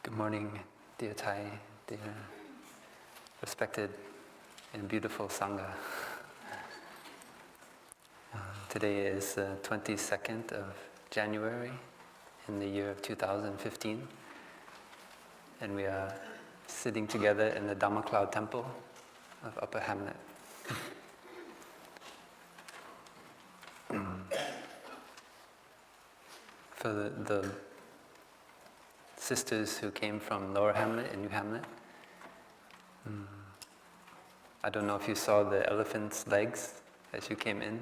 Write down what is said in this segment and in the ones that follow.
Good morning, dear Thai, dear respected and beautiful Sangha. Today is the 22nd of January in the year of 2015, and we are sitting together in the Dharma Cloud Temple of Upper Hamlet. For the sisters who came from Lower Hamlet and New Hamlet, I don't know if you saw the elephant's legs as you came in,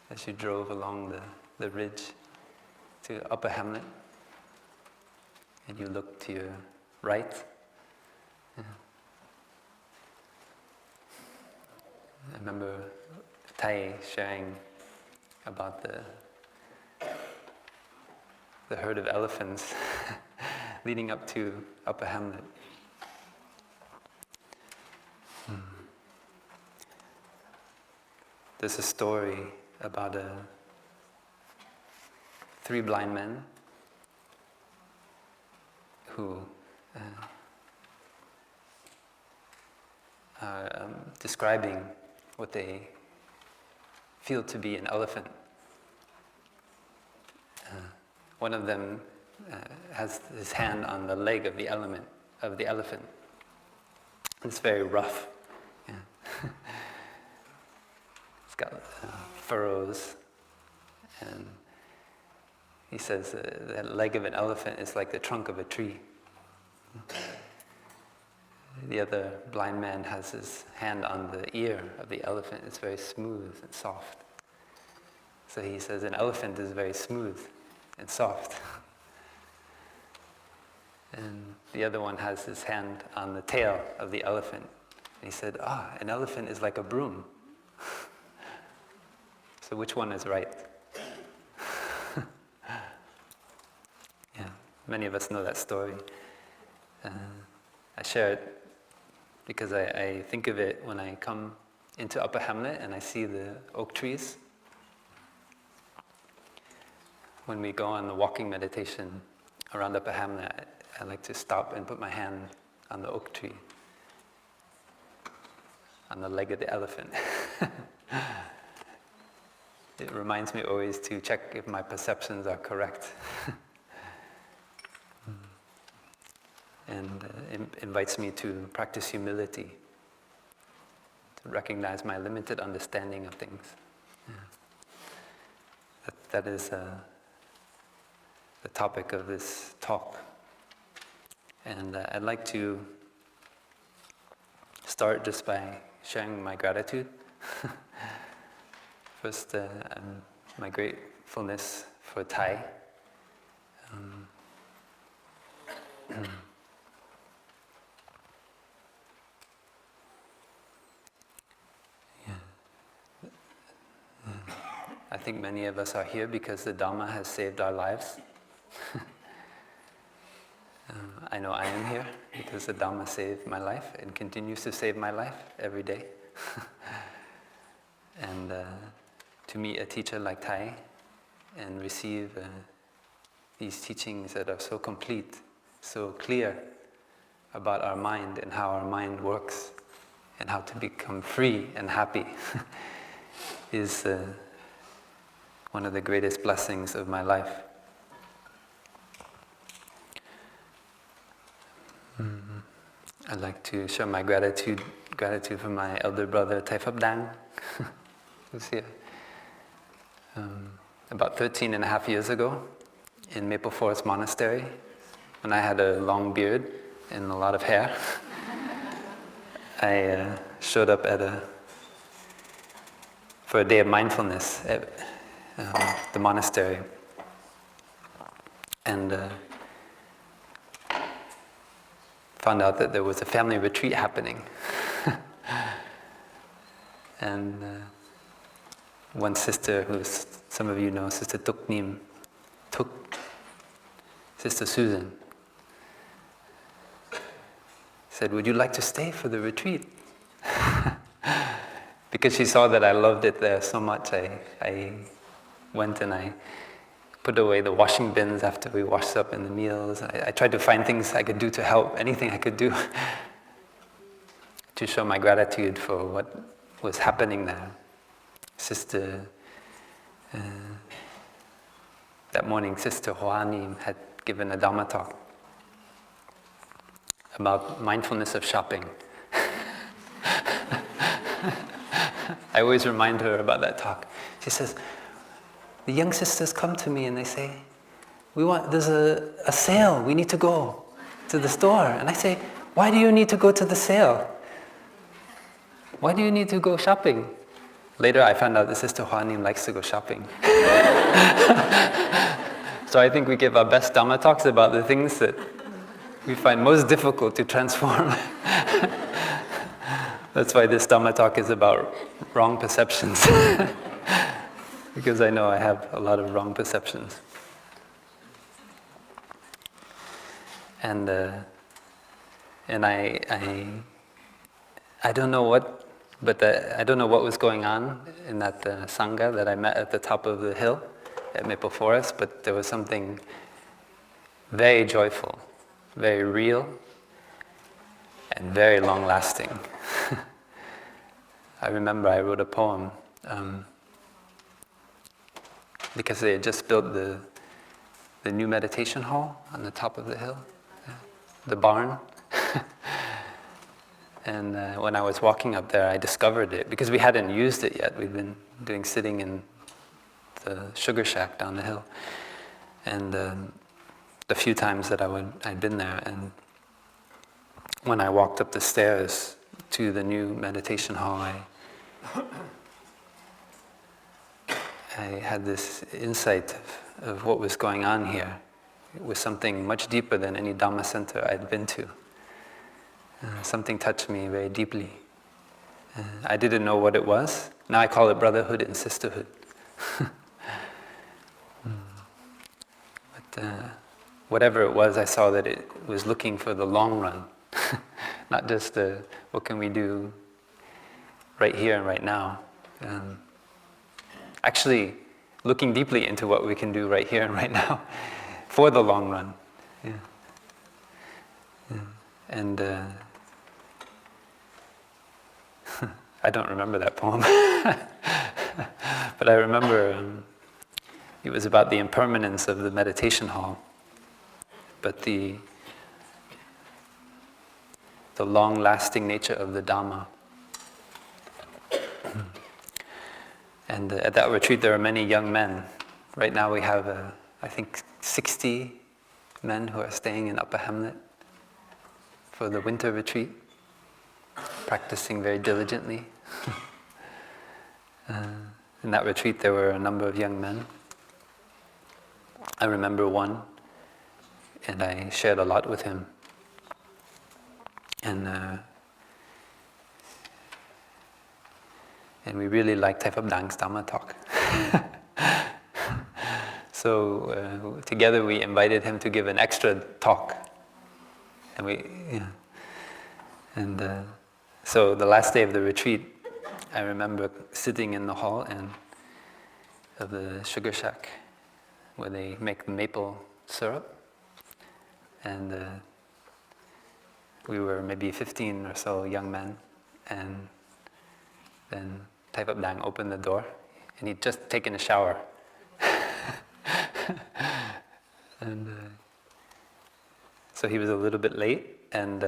as you drove along the ridge to Upper Hamlet, and you looked to your right. Yeah. I remember Thai sharing about the herd of elephants leading up to Upper Hamlet. There's a story about three blind men who are describing what they feel to be an elephant. One of them has his hand on the leg of the elephant. It's very rough. Yeah. It's got furrows, and he says that leg of an elephant is like the trunk of a tree. The other blind man has his hand on the ear of the elephant. It's very smooth and soft. So he says an elephant is very smooth and soft. And the other one has his hand on the tail of the elephant. And he said, an elephant is like a broom. So which one is right? Yeah, many of us know that story. I share it because I think of it when I come into Upper Hamlet and I see the oak trees. When we go on the walking meditation around Upper Hamlet, I like to stop and put my hand on the oak tree, on the leg of the elephant. It reminds me always to check if my perceptions are correct. And invites me to practice humility, to recognize my limited understanding of things. Yeah. That is the topic of this talk. And I'd like to start just by sharing my gratitude. First, my gratefulness for Thai. I think many of us are here because the Dharma has saved our lives. I know I am here because the Dharma saved my life and continues to save my life every day. And to meet a teacher like Thai and receive these teachings that are so complete, so clear about our mind and how our mind works and how to become free and happy is one of the greatest blessings of my life. I'd like to share my gratitude for my elder brother Thai Phap Dang, who's here. About 13 and a half years ago, in Maple Forest Monastery, when I had a long beard and a lot of hair, I showed up for a day of mindfulness at the monastery, and found out that there was a family retreat happening. And one sister, who some of you know, Sister Sister Susan, said, "Would you like to stay for the retreat?" Because she saw that I loved it there so much, I went and I put away the washing bins after we washed up in the meals. I tried to find things I could do to help, anything I could do to show my gratitude for what was happening there. Sister, that morning, Sister Hoani had given a Dharma talk about mindfulness of shopping. I always remind her about that talk. She says, the young sisters come to me and they say, there's a sale, we need to go to the store. And I say, why do you need to go to the sale? Why do you need to go shopping? Later I found out that Sister Huanim likes to go shopping. So I think we give our best Dhamma talks about the things that we find most difficult to transform. That's why this Dhamma talk is about wrong perceptions. Because I know I have a lot of wrong perceptions. And I don't know what, but I don't know what was going on in that Sangha that I met at the top of the hill at Maple Forest, but there was something very joyful, very real, and very long-lasting. I remember I wrote a poem because they had just built the new meditation hall on the top of the hill, the barn. And when I was walking up there, I discovered it, because we hadn't used it yet. We'd been doing sitting in the sugar shack down the hill. And the few times that I'd been there, and when I walked up the stairs to the new meditation hall, I had this insight of what was going on here. It was something much deeper than any Dhamma center I'd been to. Something touched me very deeply. I didn't know what it was. Now I call it brotherhood and sisterhood. But whatever it was, I saw that it was looking for the long run. Not just what can we do right here and right now. Actually, looking deeply into what we can do right here and right now for the long run. Yeah. Yeah. And I don't remember that poem. But I remember it was about the impermanence of the meditation hall, but the long-lasting nature of the Dhamma. And at that retreat there were many young men. Right now we have, I think, 60 men who are staying in Upper Hamlet for the winter retreat, practicing very diligently. In that retreat there were a number of young men. I remember one, and I shared a lot with him. And we really liked Thayphap Dang's Dhamma talk. So together we invited him to give an extra talk. So the last day of the retreat, I remember sitting in the hall of the sugar shack where they make the maple syrup. And we were maybe 15 or so young men. And then Thayphap Dang opened the door, and he'd just taken a shower. And so he was a little bit late, and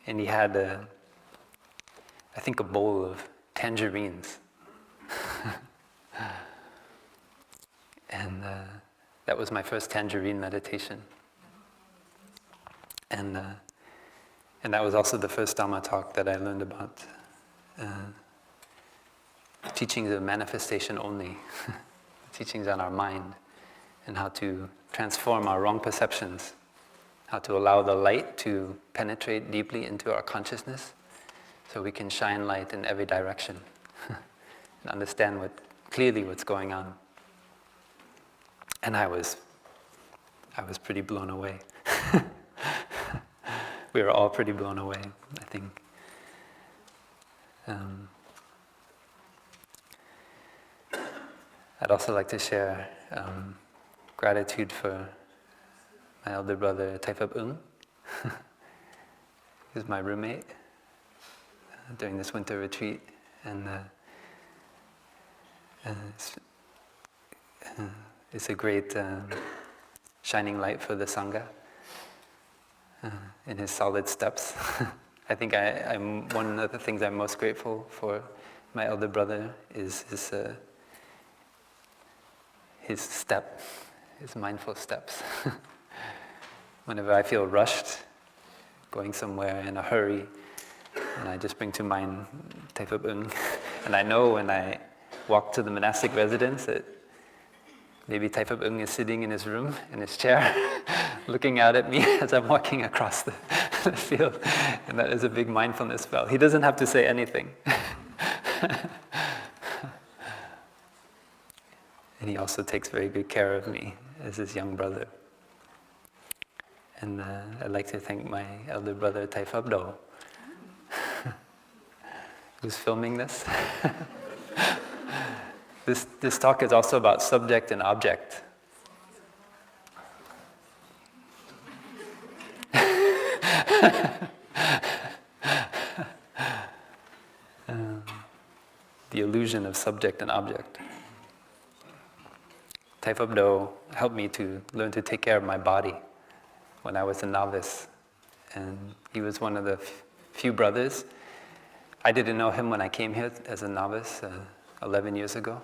he had, I think, a bowl of tangerines. And that was my first tangerine meditation. And that was also the first Dhamma talk that I learned about teachings of manifestation only, teachings on our mind, and how to transform our wrong perceptions, how to allow the light to penetrate deeply into our consciousness so we can shine light in every direction and understand clearly what's going on. And I was pretty blown away. We were all pretty blown away, I think. I'd also like to share gratitude for my elder brother Taifab Ung, who's my roommate during this winter retreat, and it's a great shining light for the Sangha in his solid steps. I think I'm one of the things I'm most grateful for my elder brother is his step, his mindful steps. Whenever I feel rushed, going somewhere in a hurry, and I just bring to mind Taifab Ung, and I know when I walk to the monastic residence that maybe Taifab Ung is sitting in his room, in his chair, looking out at me as I'm walking across the field. And that is a big mindfulness spell. He doesn't have to say anything. And he also takes very good care of me as his young brother. And I'd like to thank my elder brother Taifab Do, who's filming this. This talk is also about subject and object. The illusion of subject and object. Taifab Do helped me to learn to take care of my body when I was a novice. And he was one of the few brothers. I didn't know him when I came here as a novice 11 years ago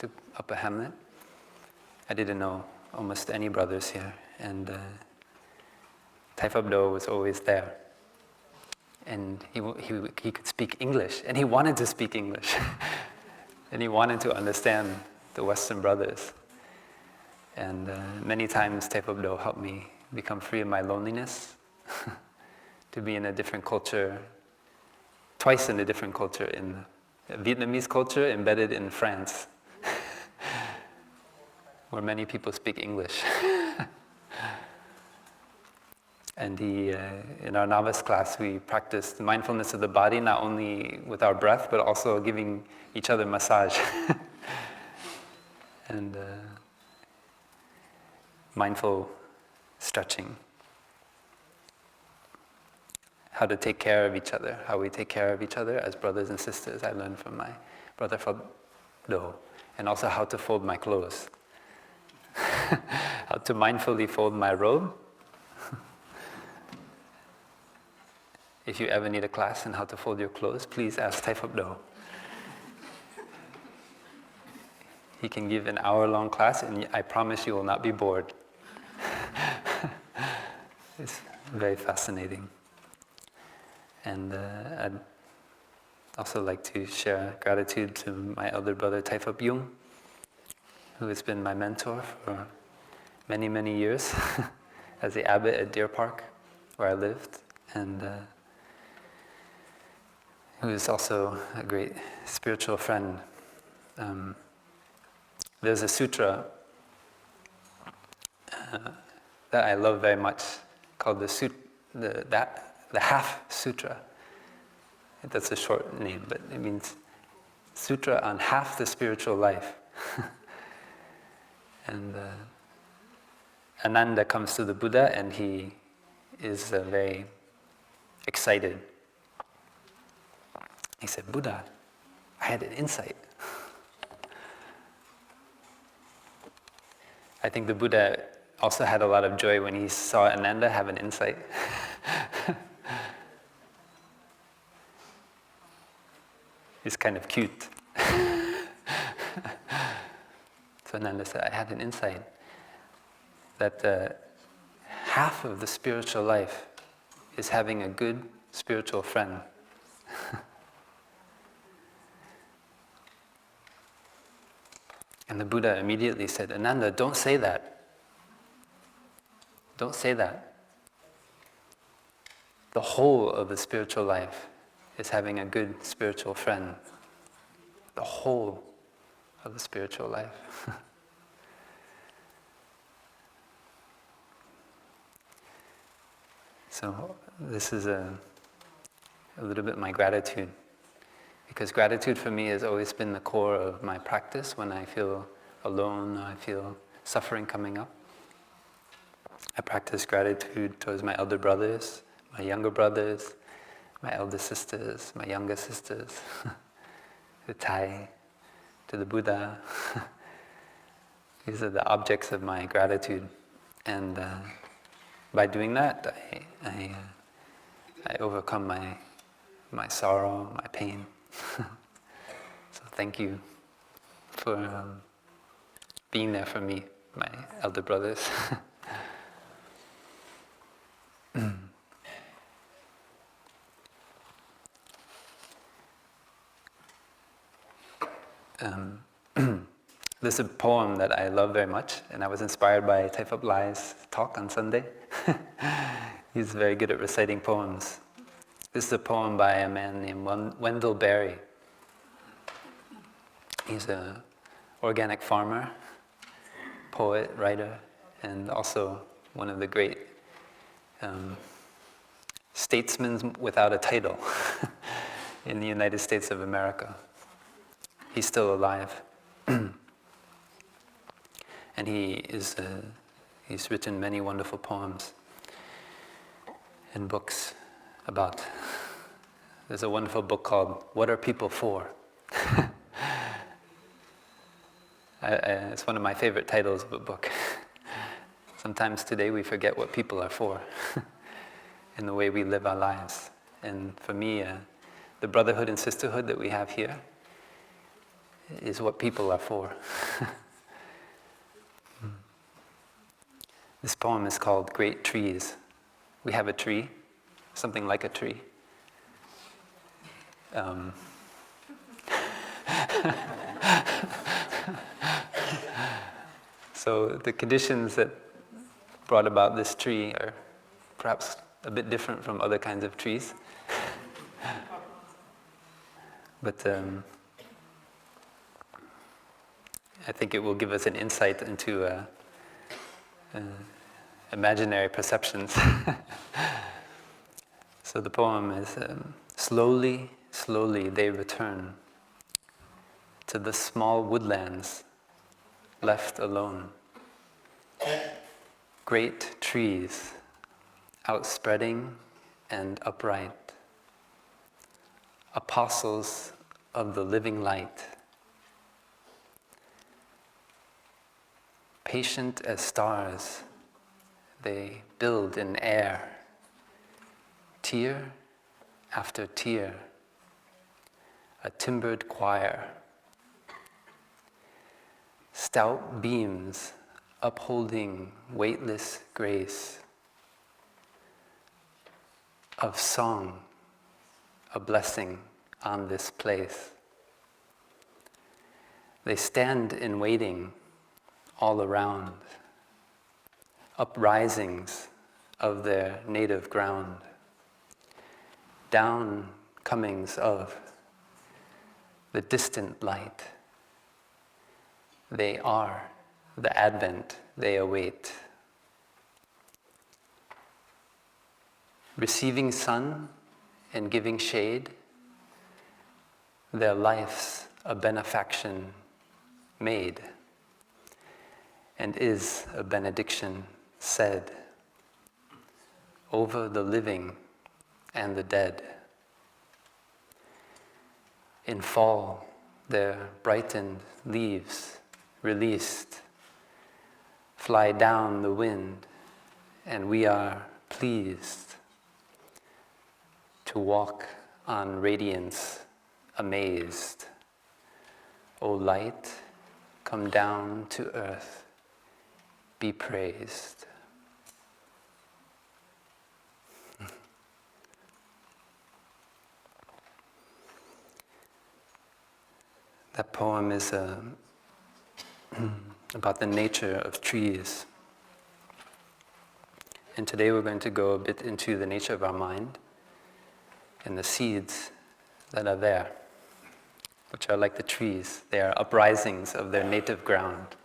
to Upper Hamlet. I didn't know almost any brothers here. And Taifab Do was always there. And he could speak English, and he wanted to speak English. And he wanted to understand the Western brothers. And many times Taifab Do helped me become free of my loneliness, to be in a different culture, twice in a different culture, in a Vietnamese culture embedded in France, where many people speak English. And in our novice class, we practiced mindfulness of the body, not only with our breath, but also giving each other massage. And mindful stretching. How to take care of each other, how we take care of each other as brothers and sisters. I learned from my brother Do. And also how to fold my clothes. How to mindfully fold my robe. If you ever need a class on how to fold your clothes, please ask Taifab Do. He can give an hour-long class, and I promise you will not be bored. It's very fascinating. And I'd also like to share gratitude to my elder brother Taifab Yung, who has been my mentor for many, many years as the abbot at Deer Park, where I lived, and who is also a great spiritual friend. There's a sutra that I love very much called the Half Sutra. That's a short name, but it means sutra on half the spiritual life. And Ananda comes to the Buddha, and he is very excited. He said, "Buddha, I had an insight." I think the Buddha also had a lot of joy when he saw Ananda have an insight. He's kind of cute. So Ananda said, "I had an insight that half of the spiritual life is having a good spiritual friend." And the Buddha immediately said, "Ananda, don't say that. Don't say that. The whole of the spiritual life is having a good spiritual friend. The whole of the spiritual life." So this is a little bit my gratitude. Because gratitude for me has always been the core of my practice when I feel alone, or I feel suffering coming up. I practice gratitude towards my elder brothers, my younger brothers, my elder sisters, my younger sisters, the Thai, to the Buddha. These are the objects of my gratitude. And by doing that, I overcome my sorrow, my pain. So thank you for being there for me, my elder brothers. This is a poem that I love very much, and I was inspired by Taifab Lai's talk on Sunday. He's very good at reciting poems. This is a poem by a man named Wendell Berry. He's an organic farmer, poet, writer, and also one of the great statesmen without a title in the United States of America. He's still alive. And he's written many wonderful poems and books about. There's a wonderful book called "What Are People For?" It's one of my favorite titles of a book. Sometimes today we forget what people are for in the way we live our lives. And for me, the brotherhood and sisterhood that we have here is what people are for. This poem is called Great Trees. We have a tree, something like a tree. So the conditions that brought about this tree are perhaps a bit different from other kinds of trees. But I think it will give us an insight into imaginary perceptions. So the poem is, slowly, slowly they return to the small woodlands left alone. Great trees, outspreading and upright, apostles of the living light, patient as stars, they build in air, tier after tier, a timbered choir, stout beams upholding weightless grace, of song, a blessing on this place. They stand in waiting all around, uprisings of their native ground, downcomings of the distant light. They are the advent they await. Receiving sun and giving shade, their life's a benefaction made, and is a benediction said over the living and the dead. In fall, their brightened leaves released fly down the wind, and we are pleased to walk on radiance amazed. O light, come down to earth, be praised. That poem is about the nature of trees. And today we're going to go a bit into the nature of our mind and the seeds that are there, which are like the trees. They are uprisings of their native ground.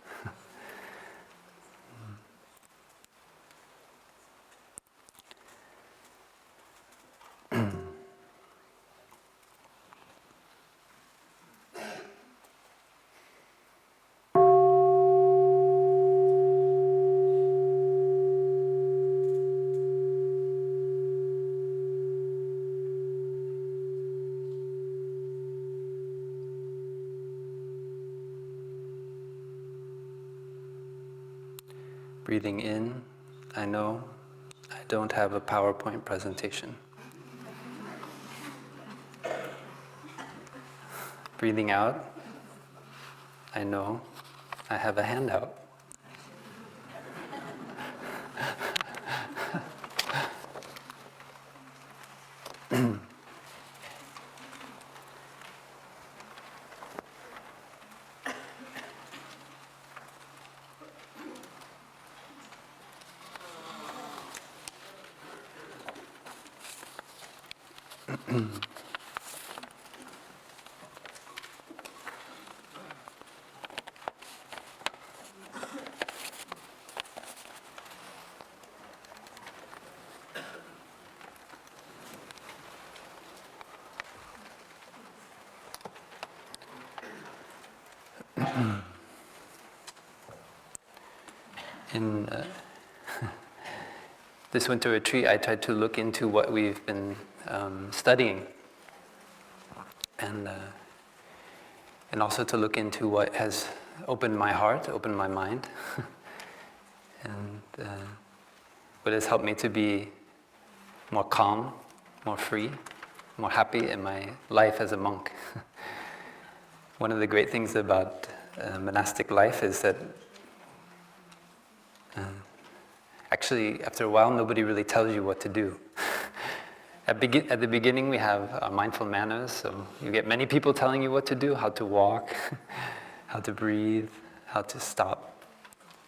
Breathing in, I know I don't have a PowerPoint presentation. Breathing out, I know I have a handout. In this winter retreat, I tried to look into what we've been studying, and also to look into what has opened my heart, opened my mind, and what has helped me to be more calm, more free, more happy in my life as a monk. One of the great things about monastic life is that actually, after a while, nobody really tells you what to do. At the beginning, we have our mindful manners, so you get many people telling you what to do, how to walk, how to breathe, how to stop,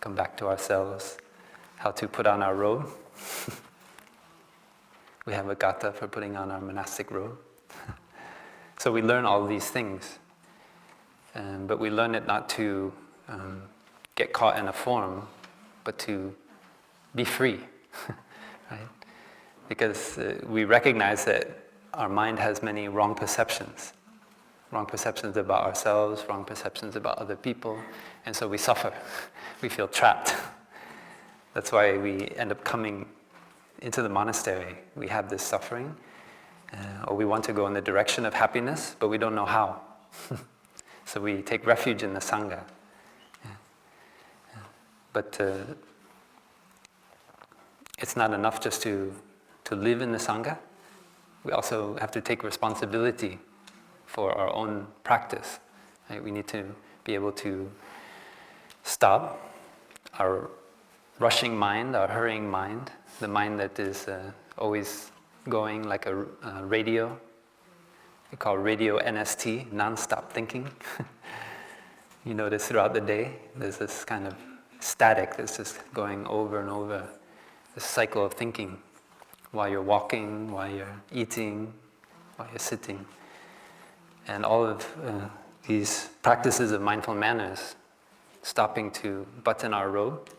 come back to ourselves, how to put on our robe. We have a gata for putting on our monastic robe. So we learn all these things, but we learn it not to get caught in a form, but to be free, right? Because we recognize that our mind has many wrong perceptions about ourselves, wrong perceptions about other people, and so we suffer. We feel trapped. That's why we end up coming into the monastery. We have this suffering, or we want to go in the direction of happiness, but we don't know how. So we take refuge in the Sangha. But it's not enough just to live in the Sangha. We also have to take responsibility for our own practice. Right? We need to be able to stop our rushing mind, our hurrying mind, the mind that is always going like a radio. We call radio NST, non-stop thinking. You notice throughout the day, there's this kind of static that's just going over and over, this cycle of thinking while you're walking, while you're eating, while you're sitting. And all of these practices of mindful manners, stopping to button our robe.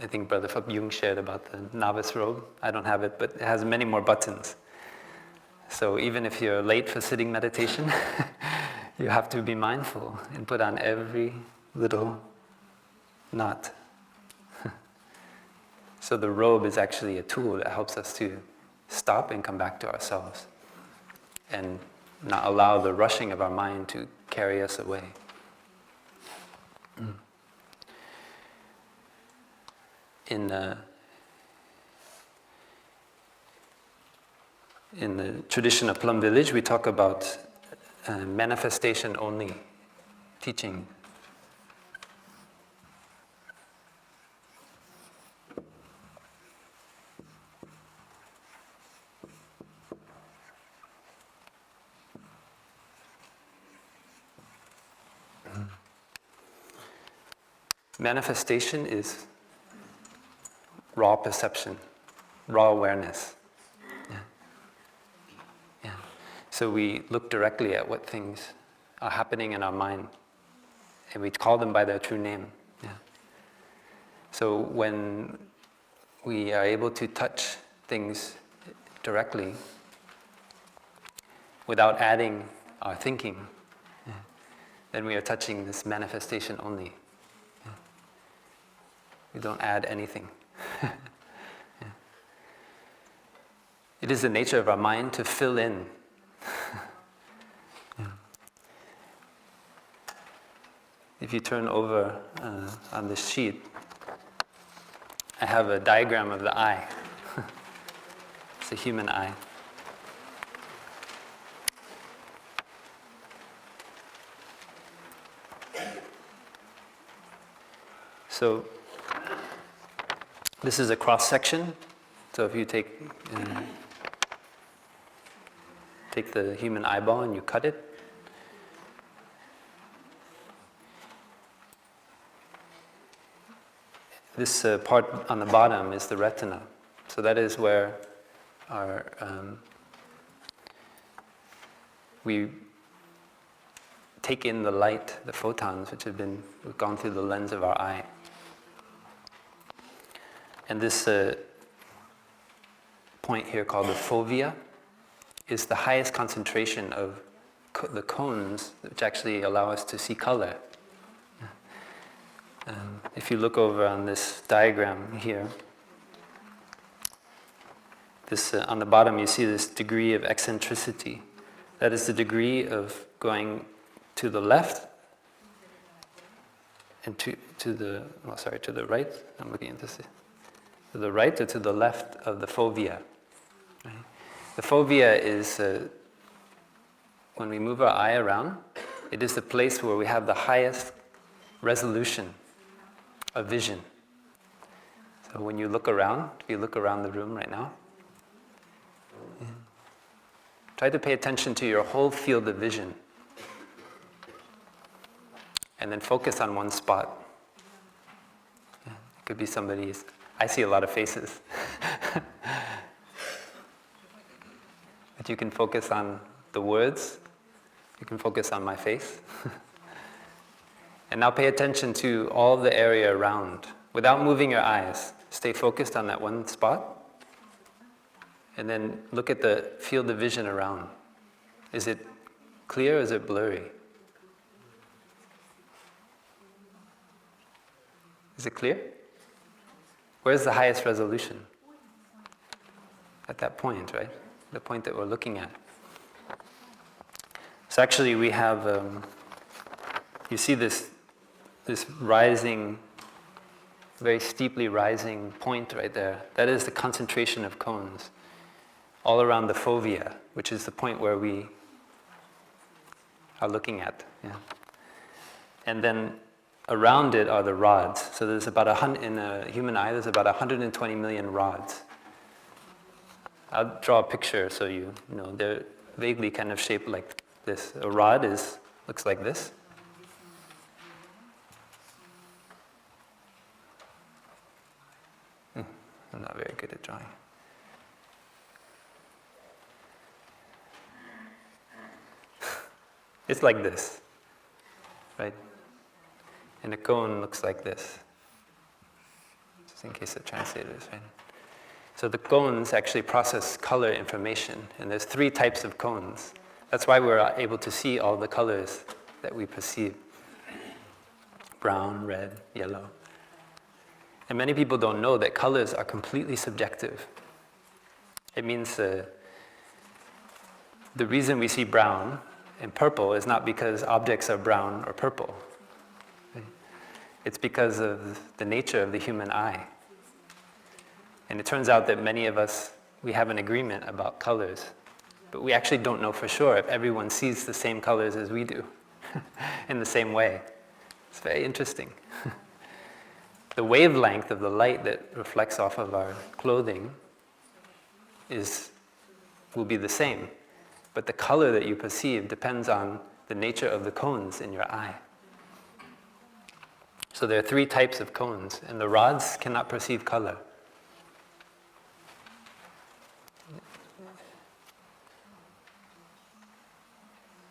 I think Brother Phap Jung shared about the novice robe. I don't have it, but it has many more buttons. So even if you're late for sitting meditation, you have to be mindful and put on every little knot. So the robe is actually a tool that helps us to stop and come back to ourselves and not allow the rushing of our mind to carry us away. In the tradition of Plum Village, we talk about manifestation only teaching. Manifestation is raw perception, raw awareness. Yeah. So we look directly at what things are happening in our mind, and we call them by their true name. Yeah. So when we are able to touch things directly without adding our thinking, then we are touching this manifestation only. We don't add anything. Yeah. It is the nature of our mind to fill in. Yeah. if you turn over on this sheet, I have a diagram of the eye. It's a human eye. So this is a cross section. So if you take the human eyeball and you cut it, this part on the bottom is the retina. So that is where our we take in the light, the photons, which have gone through the lens of our eye. And this point here called the fovea is the highest concentration of the cones which actually allow us to see color. If you look over on this diagram here, this on the bottom you see this degree of eccentricity. That is the degree of going to the left and to the right. I'm looking at this. To the right or to the left of the fovea. Right? The fovea is, when we move our eye around, it is the place where we have the highest resolution of vision. So when you look around, if you look around the room right now, try to pay attention to your whole field of vision. And then focus on one spot. It could be somebody's. I see a lot of faces. But you can focus on the words. You can focus on my face. And now pay attention to all the area around. Without moving your eyes, stay focused on that one spot. And then look at the field of vision around. Is it clear or is it blurry? Is it clear? Where's the highest resolution? At that point, right? The point that we're looking at. So actually we have, you see this rising, very steeply rising point right there. That is the concentration of cones all around the fovea, which is the point where we are looking at. Yeah. And then around it are the rods. So there's about in a human eye, there's about 120 million rods. I'll draw a picture so you know. They're vaguely kind of shaped like this. A rod looks like this. I'm not very good at drawing. It's like this, right? And a cone looks like this, just in case the translator is right. So the cones actually process color information, and there's 3 types of cones. That's why we're able to see all the colors that we perceive. Brown, red, yellow. And many people don't know that colors are completely subjective. It means the reason we see brown and purple is not because objects are brown or purple. It's because of the nature of the human eye. And it turns out that many of us, we have an agreement about colors, but we actually don't know for sure if everyone sees the same colors as we do in the same way. It's very interesting. The wavelength of the light that reflects off of our clothing will be the same, but the color that you perceive depends on the nature of the cones in your eye. So there are 3 types of cones, and the rods cannot perceive color.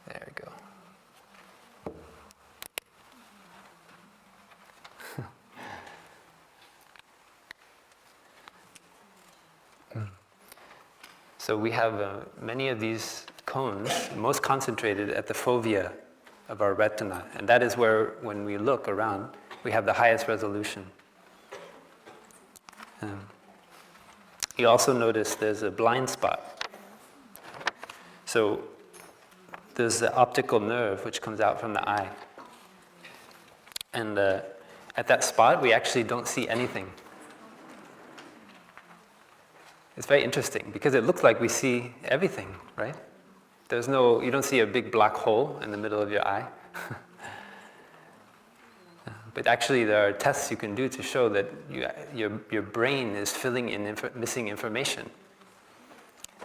There we go. So we have many of these cones, most concentrated at the fovea of our retina, and that is where, when we look around, we have the highest resolution. You also notice there's a blind spot. So there's the optical nerve which comes out from the eye. And at that spot, we actually don't see anything. It's very interesting because it looks like we see everything, right? You don't see a big black hole in the middle of your eye. But actually there are tests you can do to show that your brain is filling in missing information.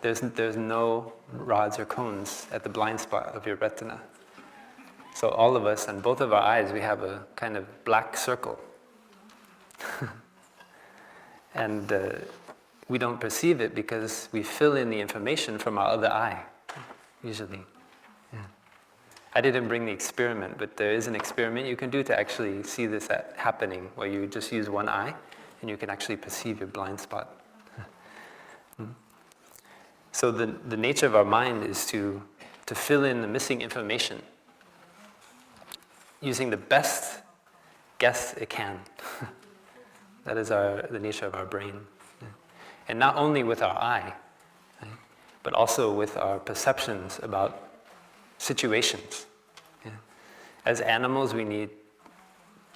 There's no rods or cones at the blind spot of your retina. So all of us, on both of our eyes, we have a kind of black circle. And we don't perceive it because we fill in the information from our other eye, usually. Yeah. I didn't bring the experiment, but there is an experiment you can do to actually see this happening, where you just use one eye and you can actually perceive your blind spot. So the nature of our mind is to fill in the missing information using the best guess it can. That is the nature of our brain. And not only with our eye, right, but also with our perceptions about situations. Yeah. As animals, we need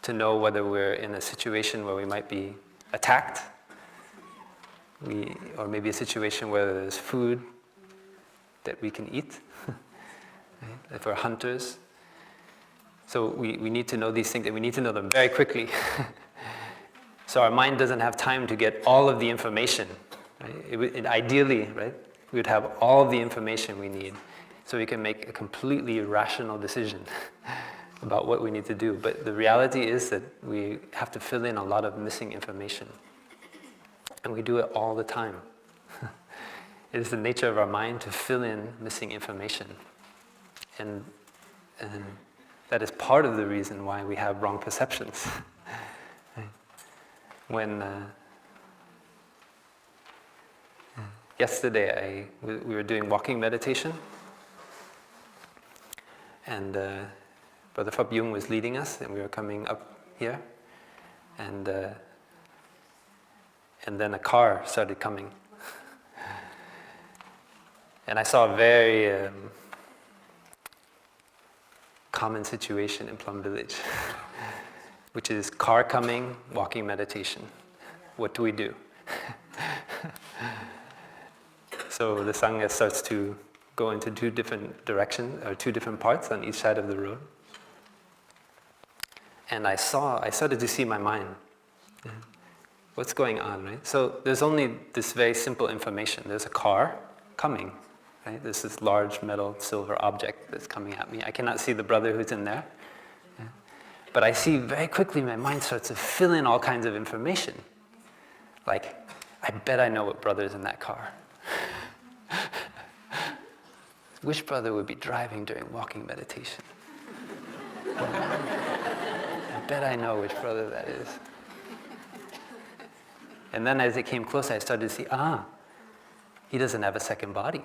to know whether we're in a situation where we might be attacked, or maybe a situation where there's food that we can eat, right? If we're hunters. So we need to know these things, and we need to know them very quickly. So our mind doesn't have time to get all of the information. Right? Ideally, right, we would have all of the information we need so we can make a completely rational decision about what we need to do. But the reality is that we have to fill in a lot of missing information. And we do it all the time. It is the nature of our mind to fill in missing information. And that is part of the reason why we have wrong perceptions. When yesterday we were doing walking meditation, and Brother Phap Yung was leading us, and we were coming up here, and then a car started coming, and I saw a very common situation in Plum Village. Which is car coming, walking meditation. What do we do? So the Sangha starts to go into two different directions, or two different parts on each side of the road. And I started to see my mind. What's going on, right? So there's only this very simple information. There's a car coming, right? There's this large metal silver object that's coming at me. I cannot see the brother who's in there. But I see very quickly my mind starts to fill in all kinds of information. Like, I bet I know what brother's in that car. Which brother would be driving during walking meditation? I bet I know which brother that is. And then as it came closer, I started to see, he doesn't have a second body.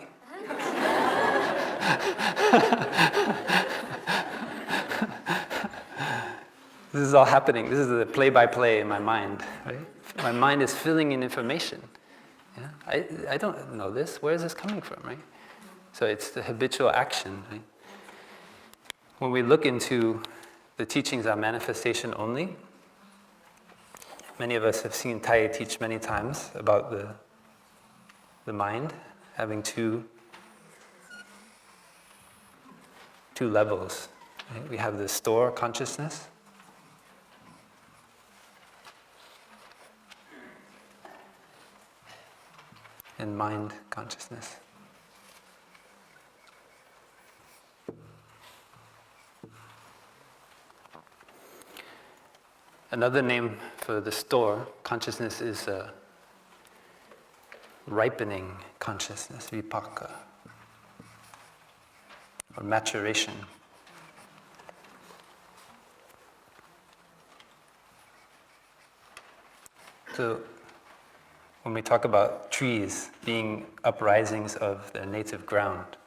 This is all happening. This is the play-by-play in my mind, right? My mind is filling in information. Yeah? I don't know this. Where is this coming from, right? So it's the habitual action, right? When we look into the teachings on manifestation only, many of us have seen Tai teach many times about the mind having two levels. Right? We have the store consciousness, and mind consciousness. Another name for the store consciousness is ripening consciousness, vipaka, or maturation. So when we talk about trees being uprisings of their native ground,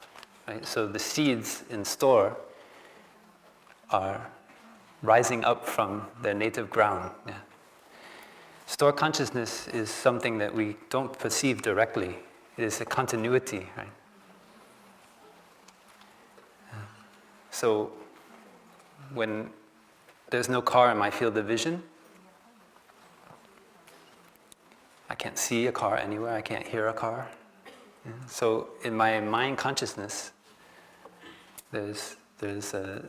right? So the seeds in store are rising up from their native ground. Yeah. Store consciousness is something that we don't perceive directly. It is a continuity, right? So when there's no car in my field of vision. I can't see a car anywhere, I can't hear a car. Yeah. So in my mind consciousness, there's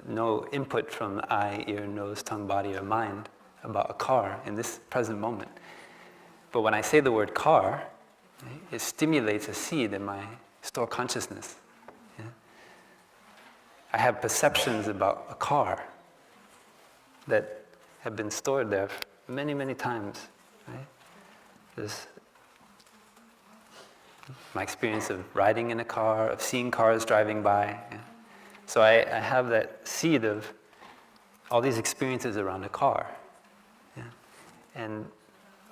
no input from the eye, ear, nose, tongue, body, or mind about a car in this present moment. But when I say the word car, it stimulates a seed in my store consciousness. Yeah. I have perceptions about a car that have been stored there many, many times. Right? There's my experience of riding in a car, of seeing cars driving by. Yeah. So I have that seed of all these experiences around a car. Yeah. And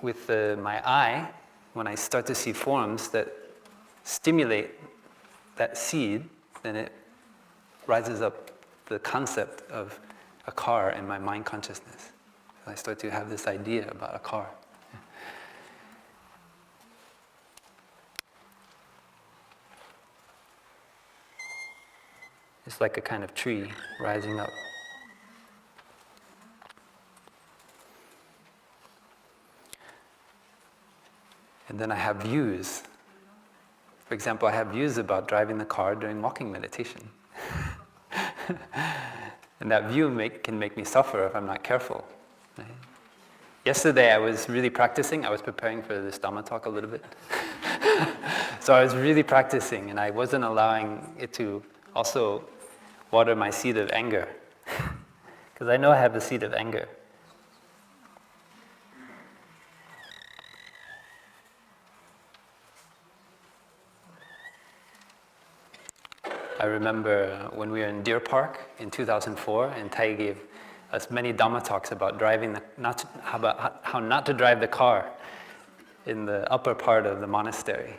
with my eye, when I start to see forms that stimulate that seed, then it rises up the concept of a car in my mind consciousness. So I start to have this idea about a car. It's like a kind of tree rising up. And then I have views. For example, I have views about driving the car during walking meditation. And that view can make me suffer if I'm not careful. Right? Yesterday I was really practicing. I was preparing for this Dharma talk a little bit. So I was really practicing, and I wasn't allowing it to also water my seed of anger. Because I know I have the seed of anger. I remember when we were in Deer Park in 2004, and Tai gave us many Dhamma talks about driving how not to drive the car in the upper part of the monastery.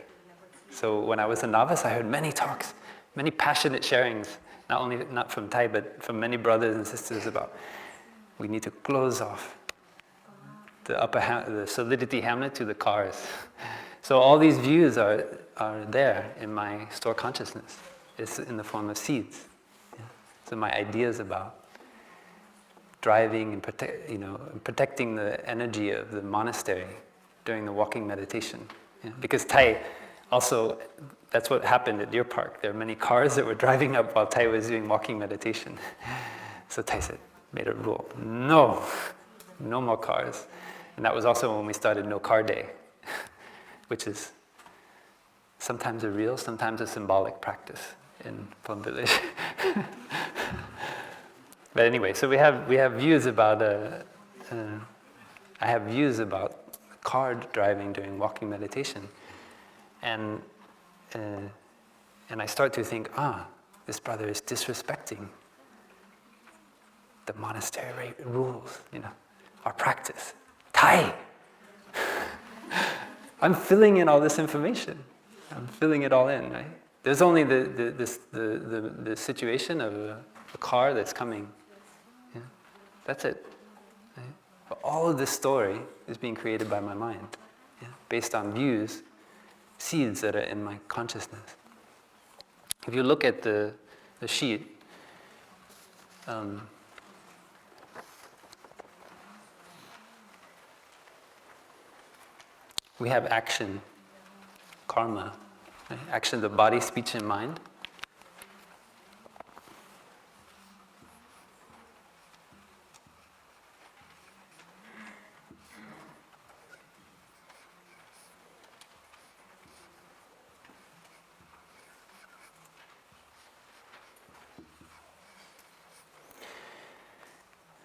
So when I was a novice, I heard many talks, many passionate sharings, not from Tai, but from many brothers and sisters about we need to close off the solidity hamlet to the cars. So all these views are there in my store consciousness. It's in the form of seeds. Yeah. So my ideas about driving and protecting the energy of the monastery during the walking meditation. Yeah. Because Tai also, that's what happened at Deer Park. There were many cars that were driving up while Tai was doing walking meditation. So Tai made a rule, no more cars. And that was also when we started No Car Day, which is sometimes a real, sometimes a symbolic practice in Plum Village. But anyway, so we have views about I have views about car driving during walking meditation, and I start to think, this brother is disrespecting the monastery rules, our practice. Tai! I'm filling in all this information. I'm filling it all in, right? There's only the situation of a car that's coming. Yeah? That's it. Right? But all of this story is being created by my mind, based on views, seeds that are in my consciousness. If you look at the sheet, we have action, karma, right? Action of body, speech, and mind.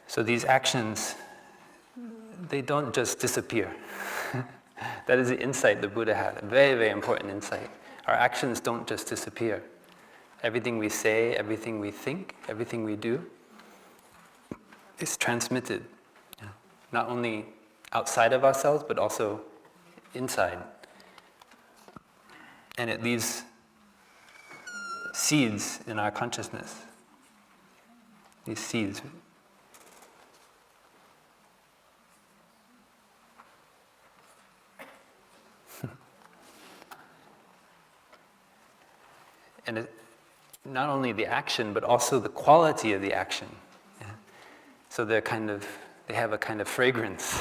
So these actions, they don't just disappear. That is the insight the Buddha had, a very, very important insight. Our actions don't just disappear. Everything we say, everything we think, everything we do is transmitted. Yeah. Not only outside of ourselves, but also inside. And it leaves seeds in our consciousness. These seeds. And not only the action, but also the quality of the action. Yeah. So they have a kind of fragrance.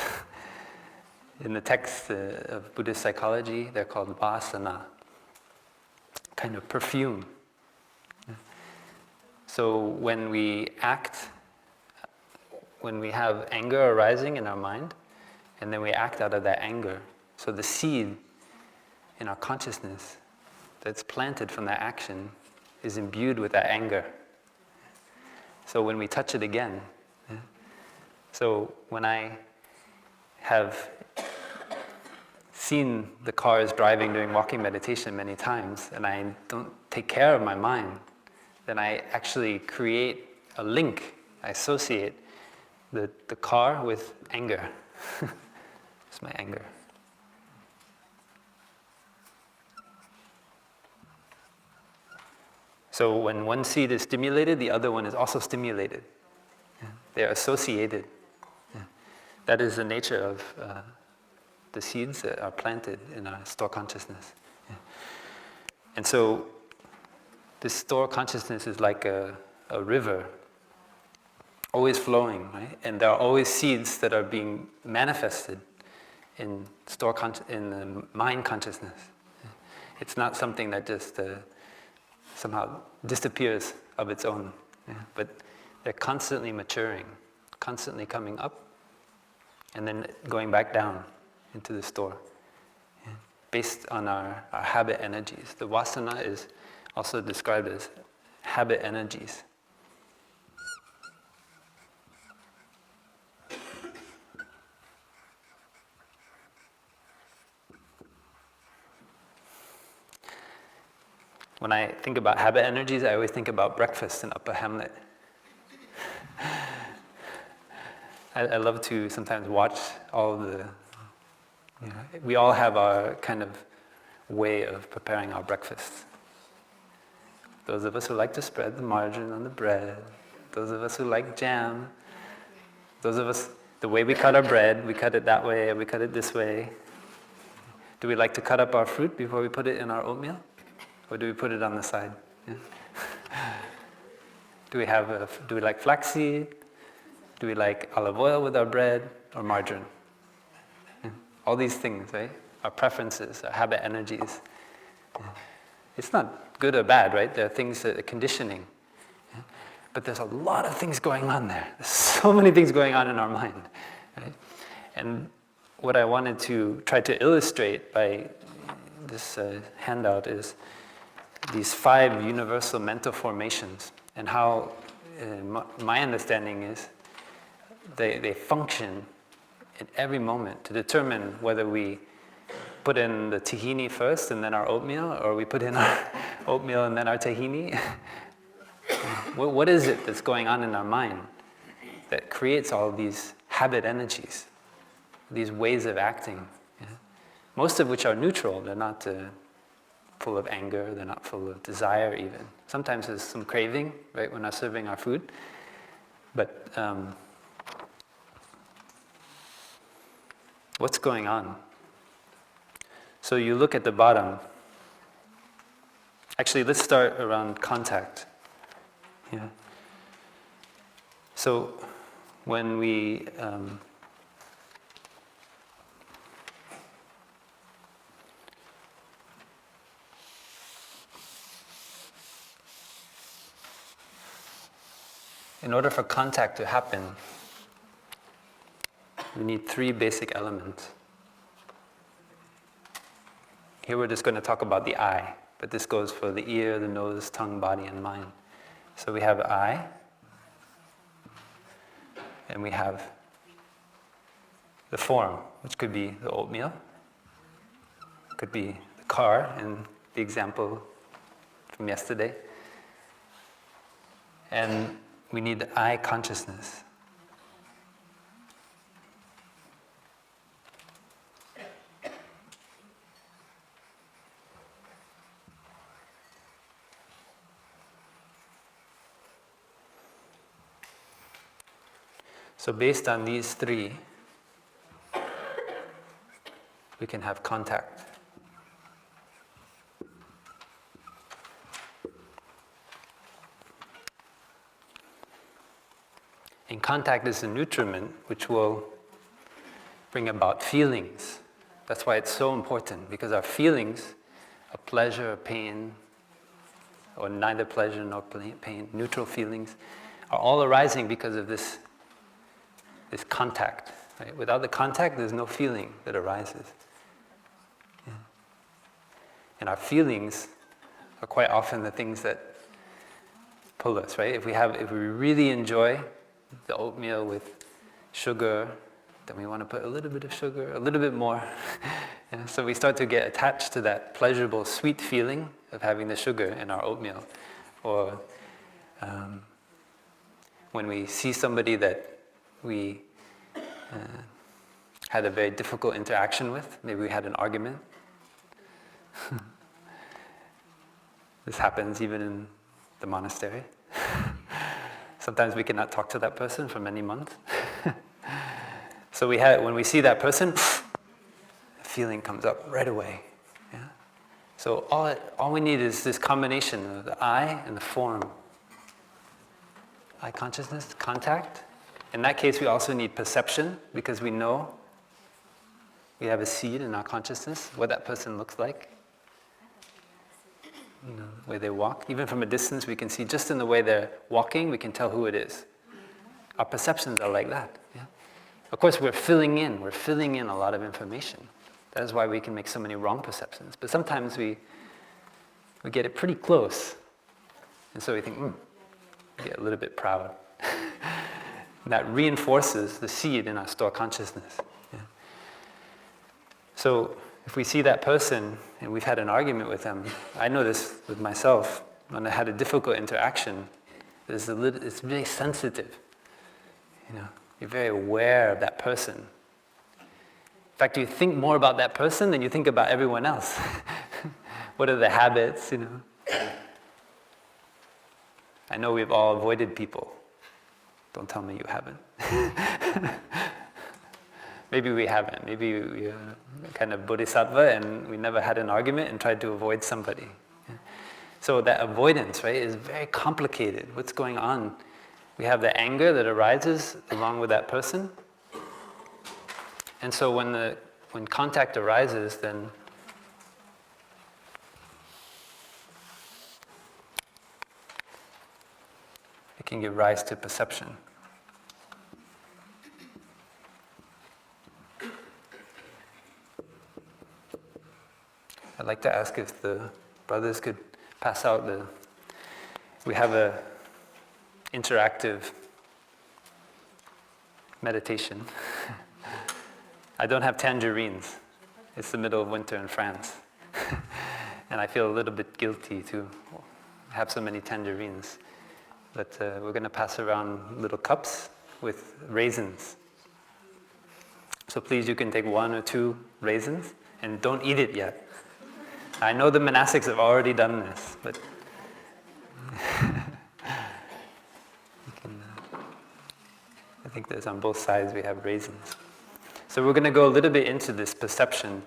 In the text of Buddhist psychology, they're called vasana, kind of perfume. So when we act, when we have anger arising in our mind, and then we act out of that anger, so the seed in our consciousness that's planted from that action is imbued with that anger. So when we touch it again, so when I have seen the cars driving during walking meditation many times, and I don't take care of my mind, then I actually create a link. I associate the car with anger. It's my anger. So when one seed is stimulated, the other one is also stimulated. Yeah. They're associated. Yeah. That is the nature of the seeds that are planted in our store consciousness. Yeah. And so this store consciousness is like a river, always flowing, right? And there are always seeds that are being manifested in in the mind consciousness. Yeah. It's not something that just somehow disappears of its own. Yeah? But they're constantly maturing, constantly coming up, and then going back down into the store. Yeah? Based on our habit energies. The vasana is also described as habit energies. When I think about habit energies, I always think about breakfast in Upper Hamlet. I love to sometimes watch all the, we all have our kind of way of preparing our breakfast. Those of us who like to spread the margarine on the bread, those of us who like jam, those of us, the way we cut our bread, we cut it that way, or we cut it this way. Do we like to cut up our fruit before we put it in our oatmeal? Or do we put it on the side? Yeah. Do we like flaxseed? Do we like olive oil with our bread or margarine? Yeah. All these things, right? Our preferences, our habit energies. Yeah. It's not good or bad, right? There are things that are conditioning. Yeah. But there's a lot of things going on there. There's so many things going on in our mind. Right? And what I wanted to try to illustrate by this handout is these 5 universal mental formations, and how my understanding is they function in every moment to determine whether we put in the tahini first and then our oatmeal, or we put in our oatmeal and then our tahini. What is it that's going on in our mind that creates all these habit energies, these ways of acting? Yeah? Most of which are neutral. They're not full of anger, they're not full of desire even. Sometimes there's some craving, right, when we're serving our food. But what's going on? So you look at the bottom. Actually, let's start around contact. Yeah. So when we in order for contact to happen, we need 3 basic elements. Here we're just going to talk about the eye, but this goes for the ear, the nose, tongue, body, and mind. So we have eye, and we have the form, which could be the oatmeal, could be the car in the example from yesterday, and we need the eye consciousness. So based on these 3, we can have contact. And contact is a nutriment which will bring about feelings. That's why it's so important, because our feelings of pleasure or pain, or neither pleasure nor pain, neutral feelings, are all arising because of this contact. Right? Without the contact, there's no feeling that arises. Yeah. And our feelings are quite often the things that pull us, right? If we really enjoy the oatmeal with sugar, then we want to put a little bit of sugar, a little bit more. Yeah, so we start to get attached to that pleasurable, sweet feeling of having the sugar in our oatmeal. Or when we see somebody that we had a very difficult interaction with, maybe we had an argument. This happens even in the monastery. Sometimes we cannot talk to that person for many months. So when we see that person, a feeling comes up right away. Yeah? So all we need is this combination of the I and the form. Eye consciousness, contact. In that case, we also need perception, because we know we have a seed in our consciousness, what that person looks like. You know, the way they walk. Even from a distance, we can see just in the way they're walking, we can tell who it is. Our perceptions are like that. Yeah? Of course, we're filling in a lot of information. That is why we can make so many wrong perceptions. But sometimes we get it pretty close. And so we think, we get a little bit proud. And that reinforces the seed in our store consciousness. Yeah? So if we see that person and we've had an argument with them, I know this with myself, when I had a difficult interaction, it's really sensitive. You know, you're very aware of that person. In fact, you think more about that person than you think about everyone else. What are the habits, you know? I know we've all avoided people. Don't tell me you haven't. Maybe we haven't. Maybe we're kind of bodhisattva and we never had an argument and tried to avoid somebody. Yeah. So that avoidance, right, is very complicated. What's going on? We have the anger that arises along with that person. And so when contact arises, then it can give rise to perception. I'd like to ask if the brothers could pass out we have a interactive meditation. I don't have tangerines. It's the middle of winter in France. And I feel a little bit guilty to have so many tangerines. But we're going to pass around little cups with raisins. So please, you can take 1 or 2 raisins and don't eat it yet. I know the monastics have already done this, but I think there's on both sides we have raisins. So we're going to go a little bit into this perception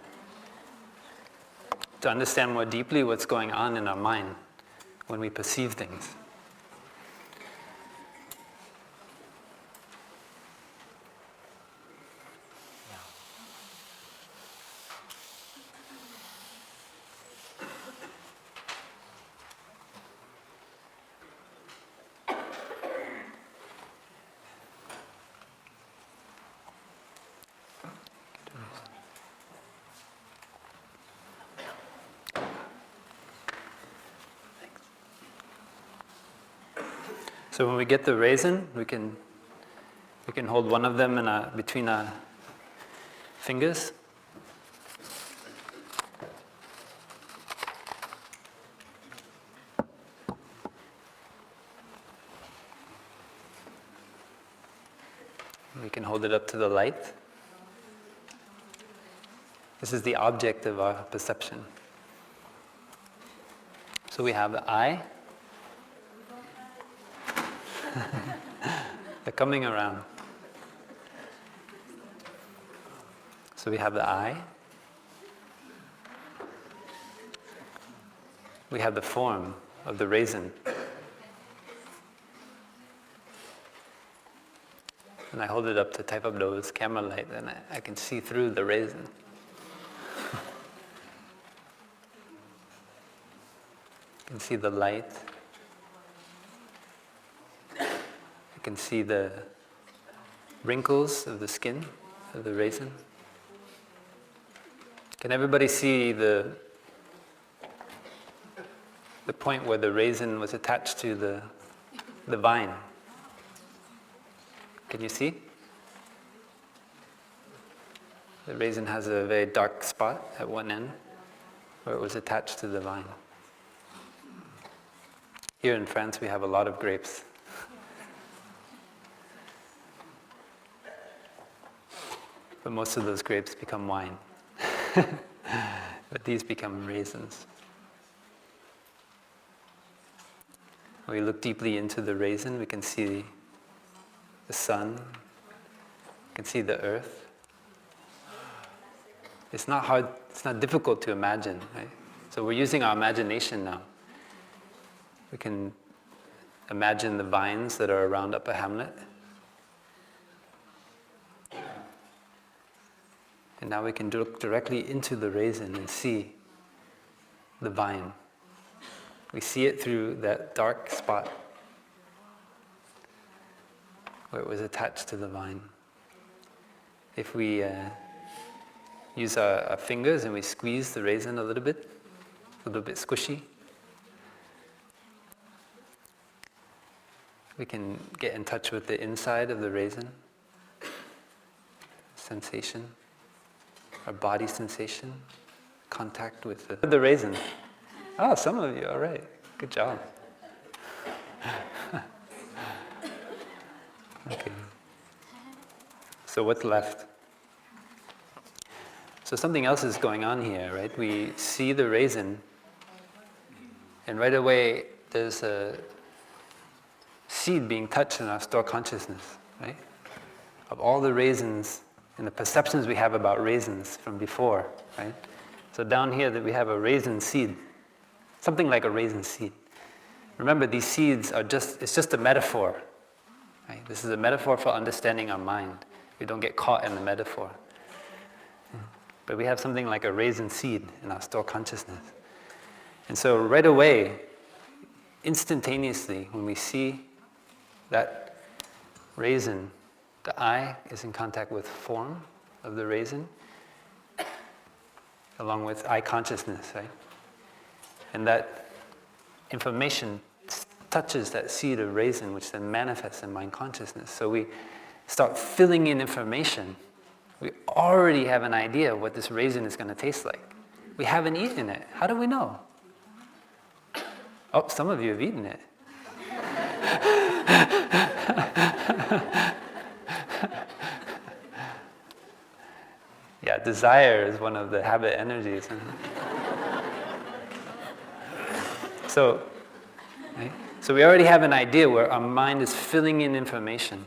to understand more deeply what's going on in our mind when we perceive things. So when we get the raisin, we can hold one of them between our fingers. We can hold it up to the light. This is the object of our perception. So we have the eye. They're coming around. So we have the eye. We have the form of the raisin. and I hold it up to type up those camera light, and I can see through the raisin. I can see the light. I can see the wrinkles of the skin of the raisin. Can everybody see the point where the raisin was attached to the vine? Can you see? The raisin has a very dark spot at one end where it was attached to the vine. Here in France we have a lot of grapes. But most of those grapes become wine. But these become raisins. When we look deeply into the raisin, we can see the sun, we can see the earth. It's not hard, it's not difficult to imagine, right? So we're using our imagination now. We can imagine the vines that are around Upper Hamlet. And now we can look directly into the raisin and see the vine. We see it through that dark spot where it was attached to the vine. If we use our fingers and we squeeze the raisin a little bit squishy, we can get in touch with the inside of the raisin, sensation, our body sensation, contact with the raisin. Oh, some of you, all right, good job. Okay. So what's left? So something else is going on here, right? We see the raisin, and right away there's a seed being touched in our store consciousness, right? Of all the raisins and the perceptions we have about raisins from before, right? So down here that we have a raisin seed, something like a raisin seed. Remember, these seeds are it's just a metaphor, right? This is a metaphor for understanding our mind. We don't get caught in the metaphor. But we have something like a raisin seed in our store consciousness. And so right away, instantaneously, when we see that raisin, the eye is in contact with form of the raisin, along with eye consciousness, right? And that information touches that seed of raisin, which then manifests in mind consciousness. So we start filling in information. We already have an idea of what this raisin is going to taste like. We haven't eaten it. How do we know? Oh, some of you have eaten it. Yeah, desire is one of the habit energies. So we already have an idea where our mind is filling in information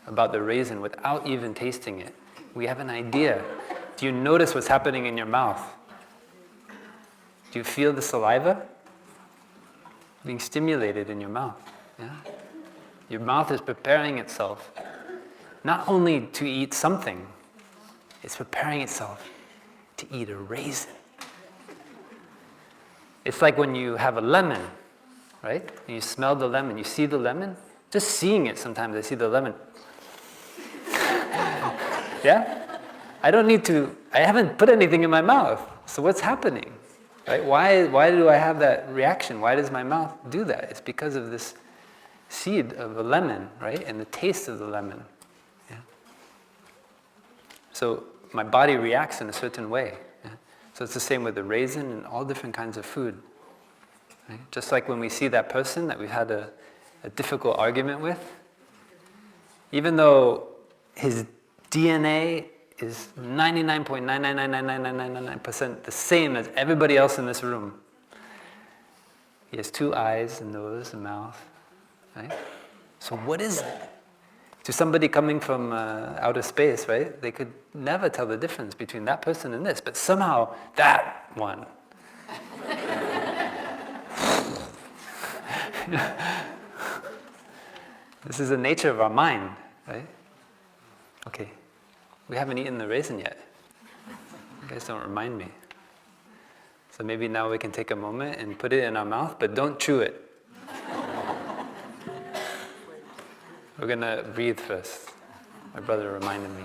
about the raisin without even tasting it. We have an idea. Do you notice what's happening in your mouth? Do you feel the saliva being stimulated in your mouth? Yeah? Your mouth is preparing itself not only to eat something, it's preparing itself to eat a raisin. It's like when you have a lemon, right? And you smell the lemon, you see the lemon. Just seeing it sometimes, I see the lemon. Yeah? I haven't put anything in my mouth. So what's happening? Right? Why do I have that reaction? Why does my mouth do that? It's because of this seed of a lemon, right? And the taste of the lemon. Yeah? So my body reacts in a certain way. Yeah? So it's the same with the raisin and all different kinds of food. Right? Just like when we see that person that we've had a difficult argument with, even though his DNA is 99.9999999% the same as everybody else in this room. He has two eyes, a nose, a mouth, right? So what is it? To somebody coming from outer space, right? They could never tell the difference between that person and this, but somehow that one. This is the nature of our mind, right? Okay, we haven't eaten the raisin yet. You guys don't remind me. So maybe now we can take a moment and put it in our mouth, but don't chew it. We're gonna breathe first. My brother reminded me.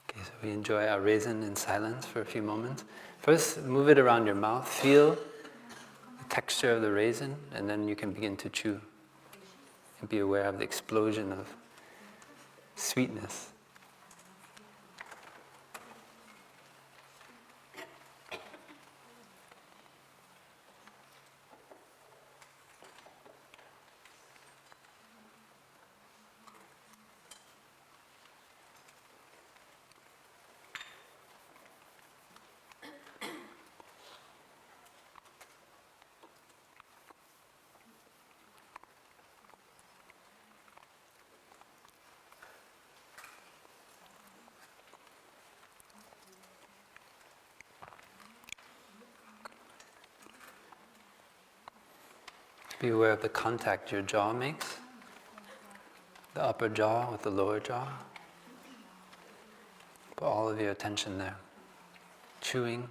Okay, so we enjoy our raisin in silence for a few moments. First, move it around your mouth. Feel the texture of the raisin, and then you can begin to chew. And be aware of the explosion of sweetness. Be aware of the contact your jaw makes, the upper jaw with the lower jaw. Put all of your attention there. Chewing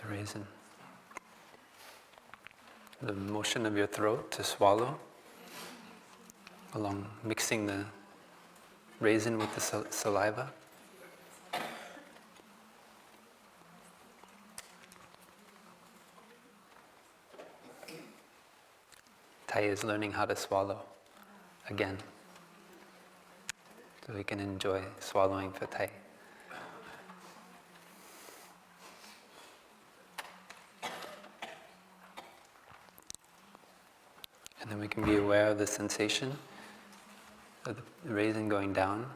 the raisin. The motion of your throat to swallow, along mixing the raisin with the saliva. Tai is learning how to swallow again, so we can enjoy swallowing for Tai. And then we can be aware of the sensation of the raisin going down.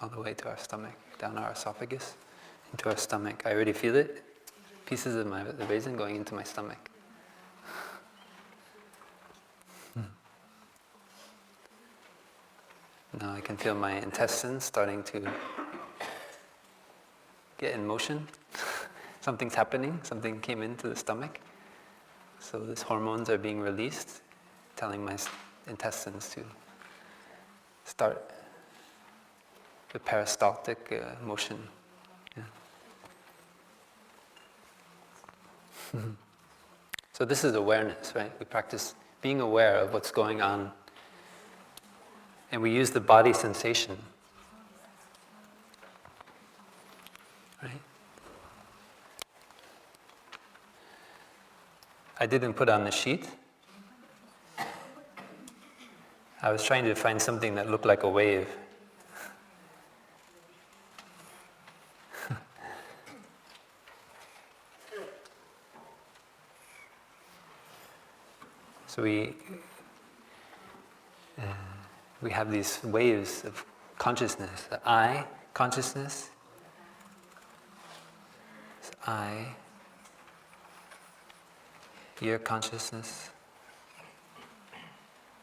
All the way to our stomach, down our esophagus, into our stomach. I already feel it. Pieces of the raisin going into my stomach. Now I can feel my intestines starting to get in motion. Something's happening, something came into the stomach. So these hormones are being released, telling my intestines to start the peristaltic motion. Yeah. So this is awareness, right? We practice being aware of what's going on. And we use the body sensation. Right? I didn't put on the sheet. I was trying to find something that looked like a wave. So we have these waves of consciousness. The I consciousness, I, ear consciousness,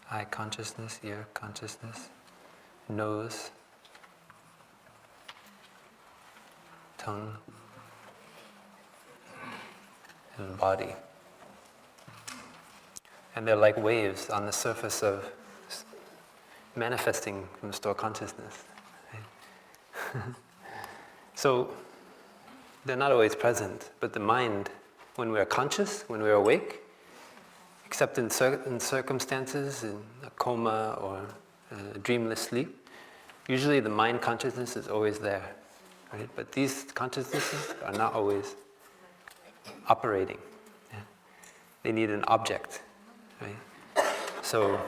eye consciousness, ear consciousness, nose, tongue, and body. And they're like waves on the surface of manifesting from store consciousness. Right? So they're not always present, but the mind, when we're conscious, when we're awake, except in certain circumstances, in a coma or a dreamless sleep, usually the mind consciousness is always there. Right? But these consciousnesses are not always operating. Yeah? They need an object. Right? So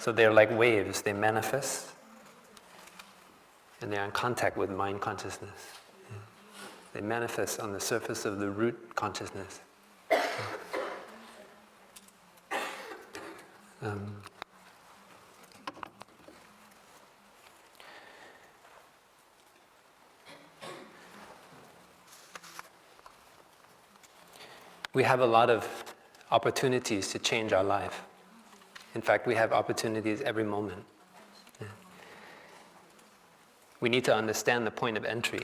So they're like waves, they manifest, and they're in contact with mind consciousness. They manifest on the surface of the root consciousness. We have a lot of opportunities to change our life. In fact, we have opportunities every moment. We need to understand the point of entry.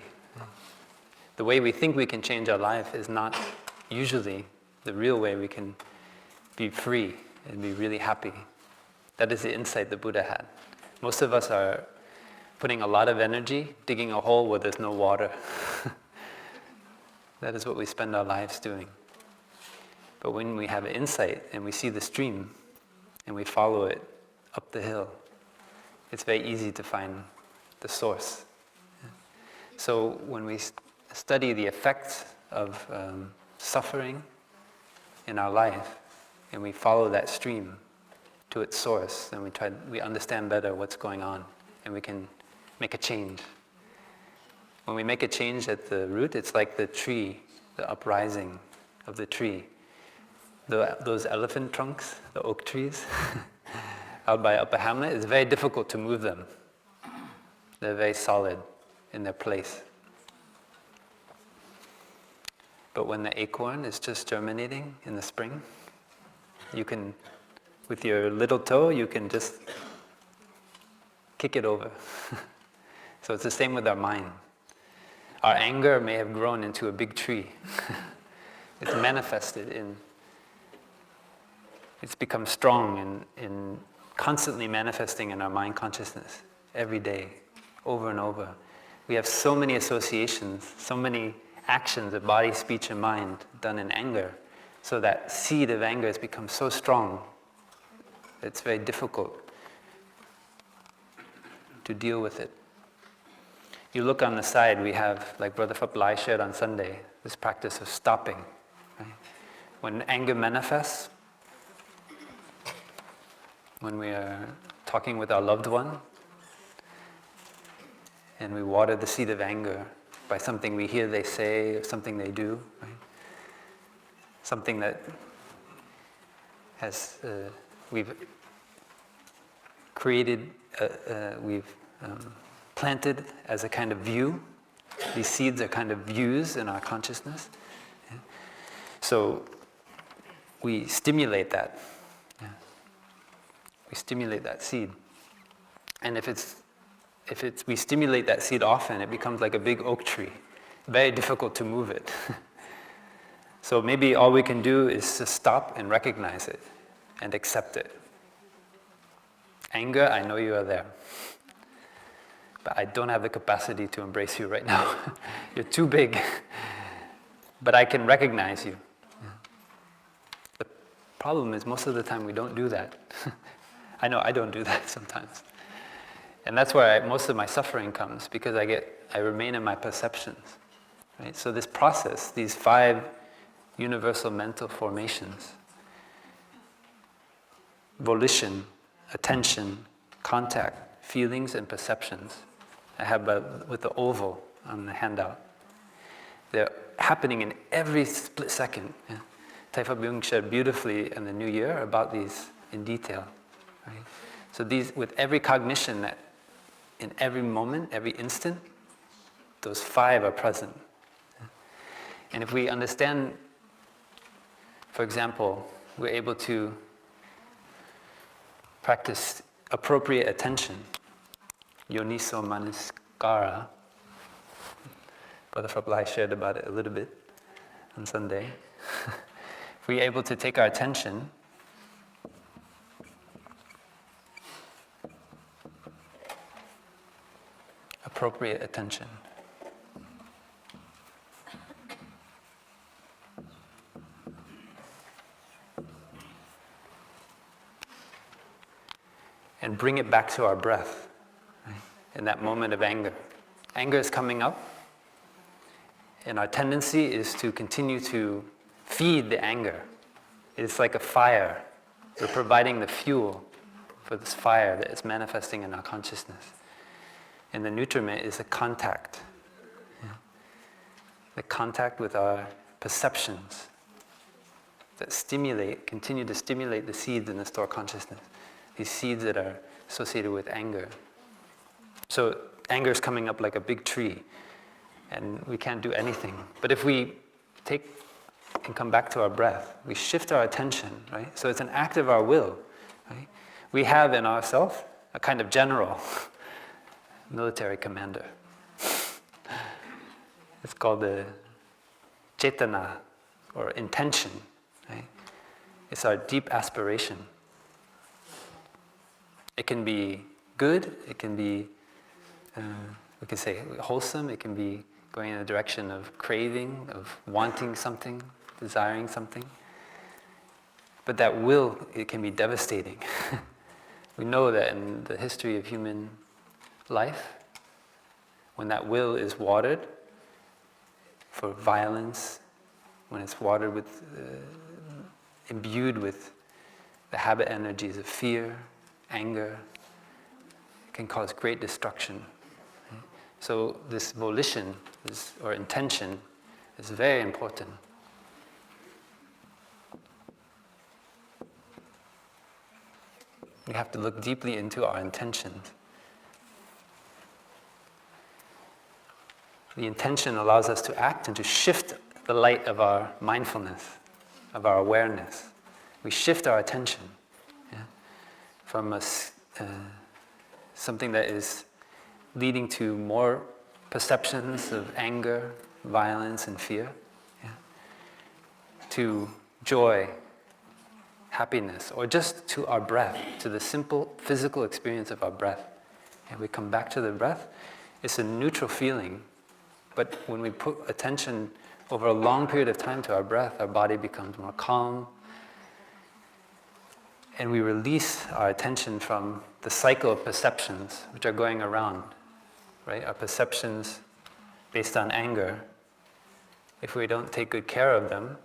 The way we think we can change our life is not usually the real way we can be free and be really happy. That is the insight the Buddha had. Most of us are putting a lot of energy digging a hole where there's no water. That is what we spend our lives doing. But when we have insight and we see the stream and we follow it up the hill, it's very easy to find the source. So when we study the effects of suffering in our life and we follow that stream to its source, then we understand better what's going on and we can make a change. When we make a change at the root, it's like the tree, the uprising of the tree. Those elephant trunks, the oak trees, out by Upper Hamlet, it's very difficult to move them. They're very solid in their place. But when the acorn is just germinating in the spring, you can, with your little toe, you can just kick it over. So it's the same with our mind. Our anger may have grown into a big tree. It's manifested in, it's become strong in constantly manifesting in our mind consciousness every day, over and over. We have so many associations, so many actions of body, speech, and mind done in anger, so that seed of anger has become so strong, it's very difficult to deal with it. You look on the side, we have, like Brother Fablai shared on Sunday, this practice of stopping. Right? When anger manifests, when we are talking with our loved one, and we water the seed of anger by something we hear they say, or something they do, right? Something that has we've created, we've planted as a kind of view. These seeds are kind of views in our consciousness. Yeah? So we stimulate that. Yeah? We stimulate that seed. And if we stimulate that seed often, it becomes like a big oak tree. Very difficult to move it. So maybe all we can do is to stop and recognize it and accept it. Anger, I know you are there. But I don't have the capacity to embrace you right now. You're too big. But I can recognize you. The problem is most of the time we don't do that. I know I don't do that sometimes. And that's where most of my suffering comes, because I remain in my perceptions. Right? So this process, these 5 universal mental formations, volition, attention, contact, feelings, and perceptions, I have with the oval on the handout. They're happening in every split second. Yeah? Taifa Byung shared beautifully in the New Year about these in detail. Right? So these, with every cognition, that in every moment, every instant, those 5 are present. And if we understand, for example, we're able to practice appropriate attention, yoniso manasikara. Brother Fablai shared about it a little bit on Sunday. If we're able to take our attention appropriate attention. And bring it back to our breath, right? In that moment of anger. Anger is coming up, and our tendency is to continue to feed the anger. It's like a fire. We're providing the fuel for this fire that is manifesting in our consciousness. And the nutriment is the contact. Yeah. The contact with our perceptions that continue to stimulate the seeds in the store consciousness. These seeds that are associated with anger. So anger is coming up like a big tree, and we can't do anything. But if we take and come back to our breath, we shift our attention, right? So it's an act of our will, right? We have in ourselves a kind of general, military commander. It's called the cetana, or intention, right? It's our deep aspiration. It can be good, it can be, we can say wholesome, it can be going in the direction of craving, of wanting something, desiring something. But that will, it can be devastating. We know that in the history of human life, when that will is watered for violence, when it's watered with, imbued with the habit energies of fear, anger, it can cause great destruction. So this volition, or intention, is very important. We have to look deeply into our intentions. The intention allows us to act and to shift the light of our mindfulness, of our awareness. We shift our attention, yeah, from something that is leading to more perceptions of anger, violence, and fear, yeah, to joy, happiness, or just to our breath, to the simple physical experience of our breath. And we come back to the breath. It's a neutral feeling, but when we put attention over a long period of time to our breath, our body becomes more calm, and we release our attention from the cycle of perceptions which are going around, right? Our perceptions based on anger, if we don't take good care of them,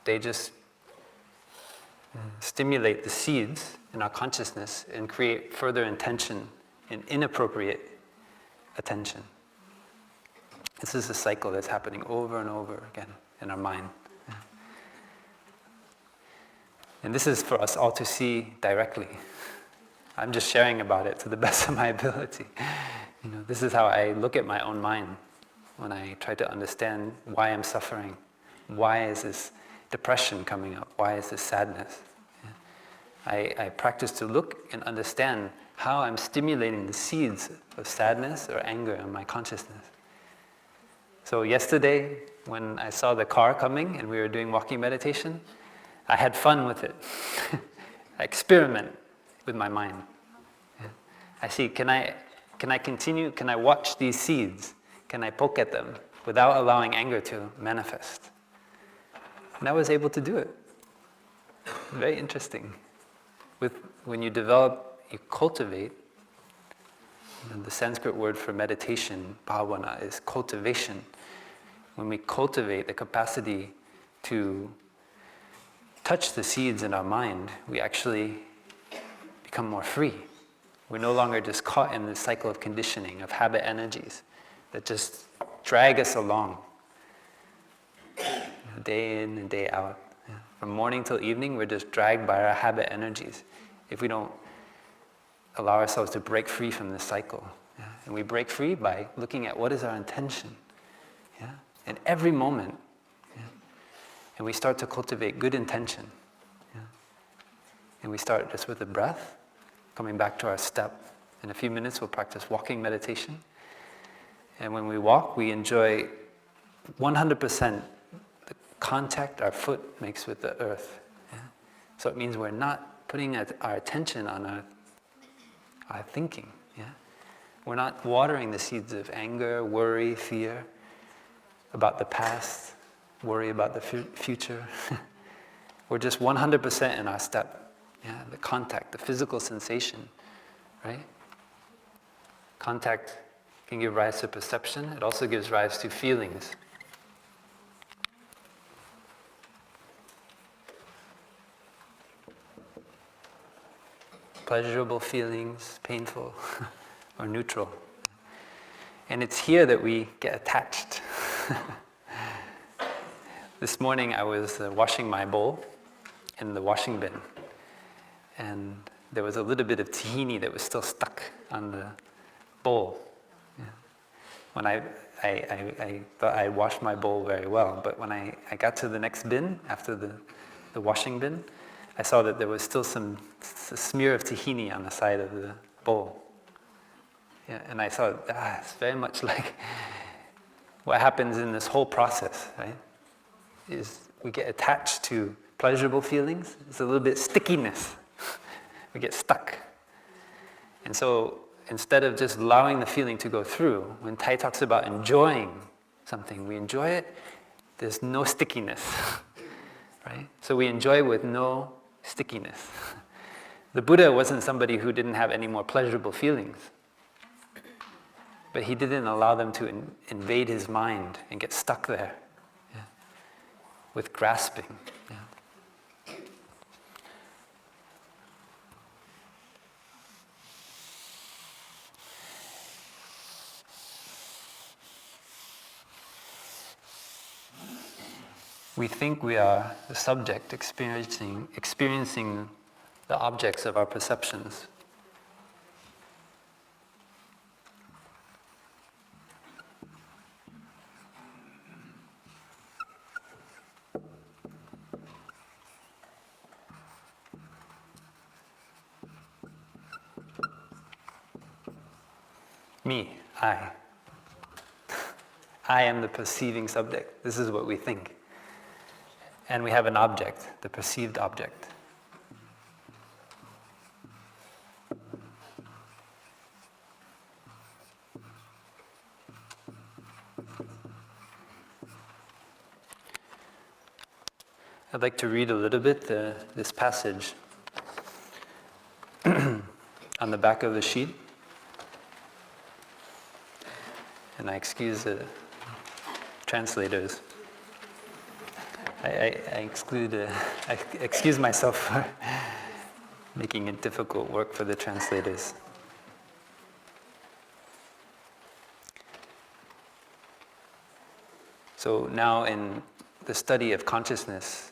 they just stimulate the seeds in our consciousness and create further intention and inappropriate attention. This is a cycle that's happening over and over again in our mind. And this is for us all to see directly. I'm just sharing about it to the best of my ability. This is how I look at my own mind when I try to understand why I'm suffering. Why is this depression coming up? Why is this sadness? I practice to look and understand how I'm stimulating the seeds of sadness or anger in my consciousness. So yesterday, when I saw the car coming and we were doing walking meditation, I had fun with it. I experiment with my mind. Yeah. I see, can I continue? Can I watch these seeds? Can I poke at them without allowing anger to manifest? And I was able to do it. Very interesting. When you develop, you cultivate, the Sanskrit word for meditation, bhavana, is cultivation. When we cultivate the capacity to touch the seeds in our mind, we actually become more free. We're no longer just caught in this cycle of conditioning, of habit energies that just drag us along, day in and day out. Yeah. From morning till evening, we're just dragged by our habit energies if we don't allow ourselves to break free from this cycle. Yeah. And we break free by looking at what is our intention. Yeah. In every moment. Yeah. And we start to cultivate good intention. Yeah. And we start just with the breath, coming back to our step. In a few minutes, we'll practice walking meditation. And when we walk, we enjoy 100% the contact our foot makes with the earth. Yeah? So it means we're not putting our attention on our thinking. Yeah? We're not watering the seeds of anger, worry, fear about the past, worry about the future. We're just 100% in our step. Yeah? The contact, the physical sensation, right? Contact can give rise to perception. It also gives rise to feelings. pleasurable feelings, painful, or neutral. And it's here that we get attached. This morning I was washing my bowl in the washing bin, and there was a little bit of tahini that was still stuck on the bowl. Yeah. When I thought I washed my bowl very well, but when I got to the next bin, after the washing bin, I saw that there was still a smear of tahini on the side of the bowl. Yeah, and I thought, it's very much like what happens in this whole process, right? Is we get attached to pleasurable feelings. There's a little bit stickiness. We get stuck. And so instead of just allowing the feeling to go through, when Thai talks about enjoying something, we enjoy it, there's no stickiness, right? So we enjoy with no stickiness. The Buddha wasn't somebody who didn't have any more pleasurable feelings, but he didn't allow them to invade his mind and get stuck there, yeah, with grasping. Yeah. We think we are the subject experiencing the objects of our perceptions. Me, I. I am the perceiving subject. This is what we think. And we have an object, the perceived object. I'd like to read a little bit this passage on the back of the sheet. And I excuse the translators. I excuse myself for making it difficult work for the translators. So now in the study of consciousness,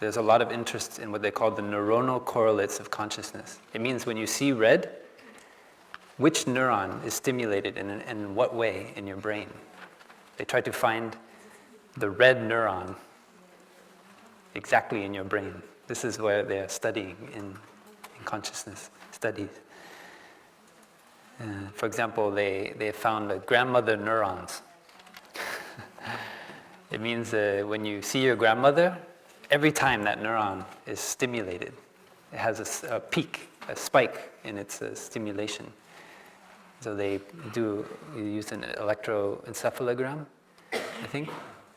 there's a lot of interest in what they call the neuronal correlates of consciousness. It means when you see red, which neuron is stimulated and in what way in your brain. They try to find the red neuron exactly in your brain. This is where they're studying in consciousness studies. For example, they found grandmother neurons. It means when you see your grandmother, every time that neuron is stimulated, it has a peak, a spike in its stimulation. So they use an electroencephalogram, I think.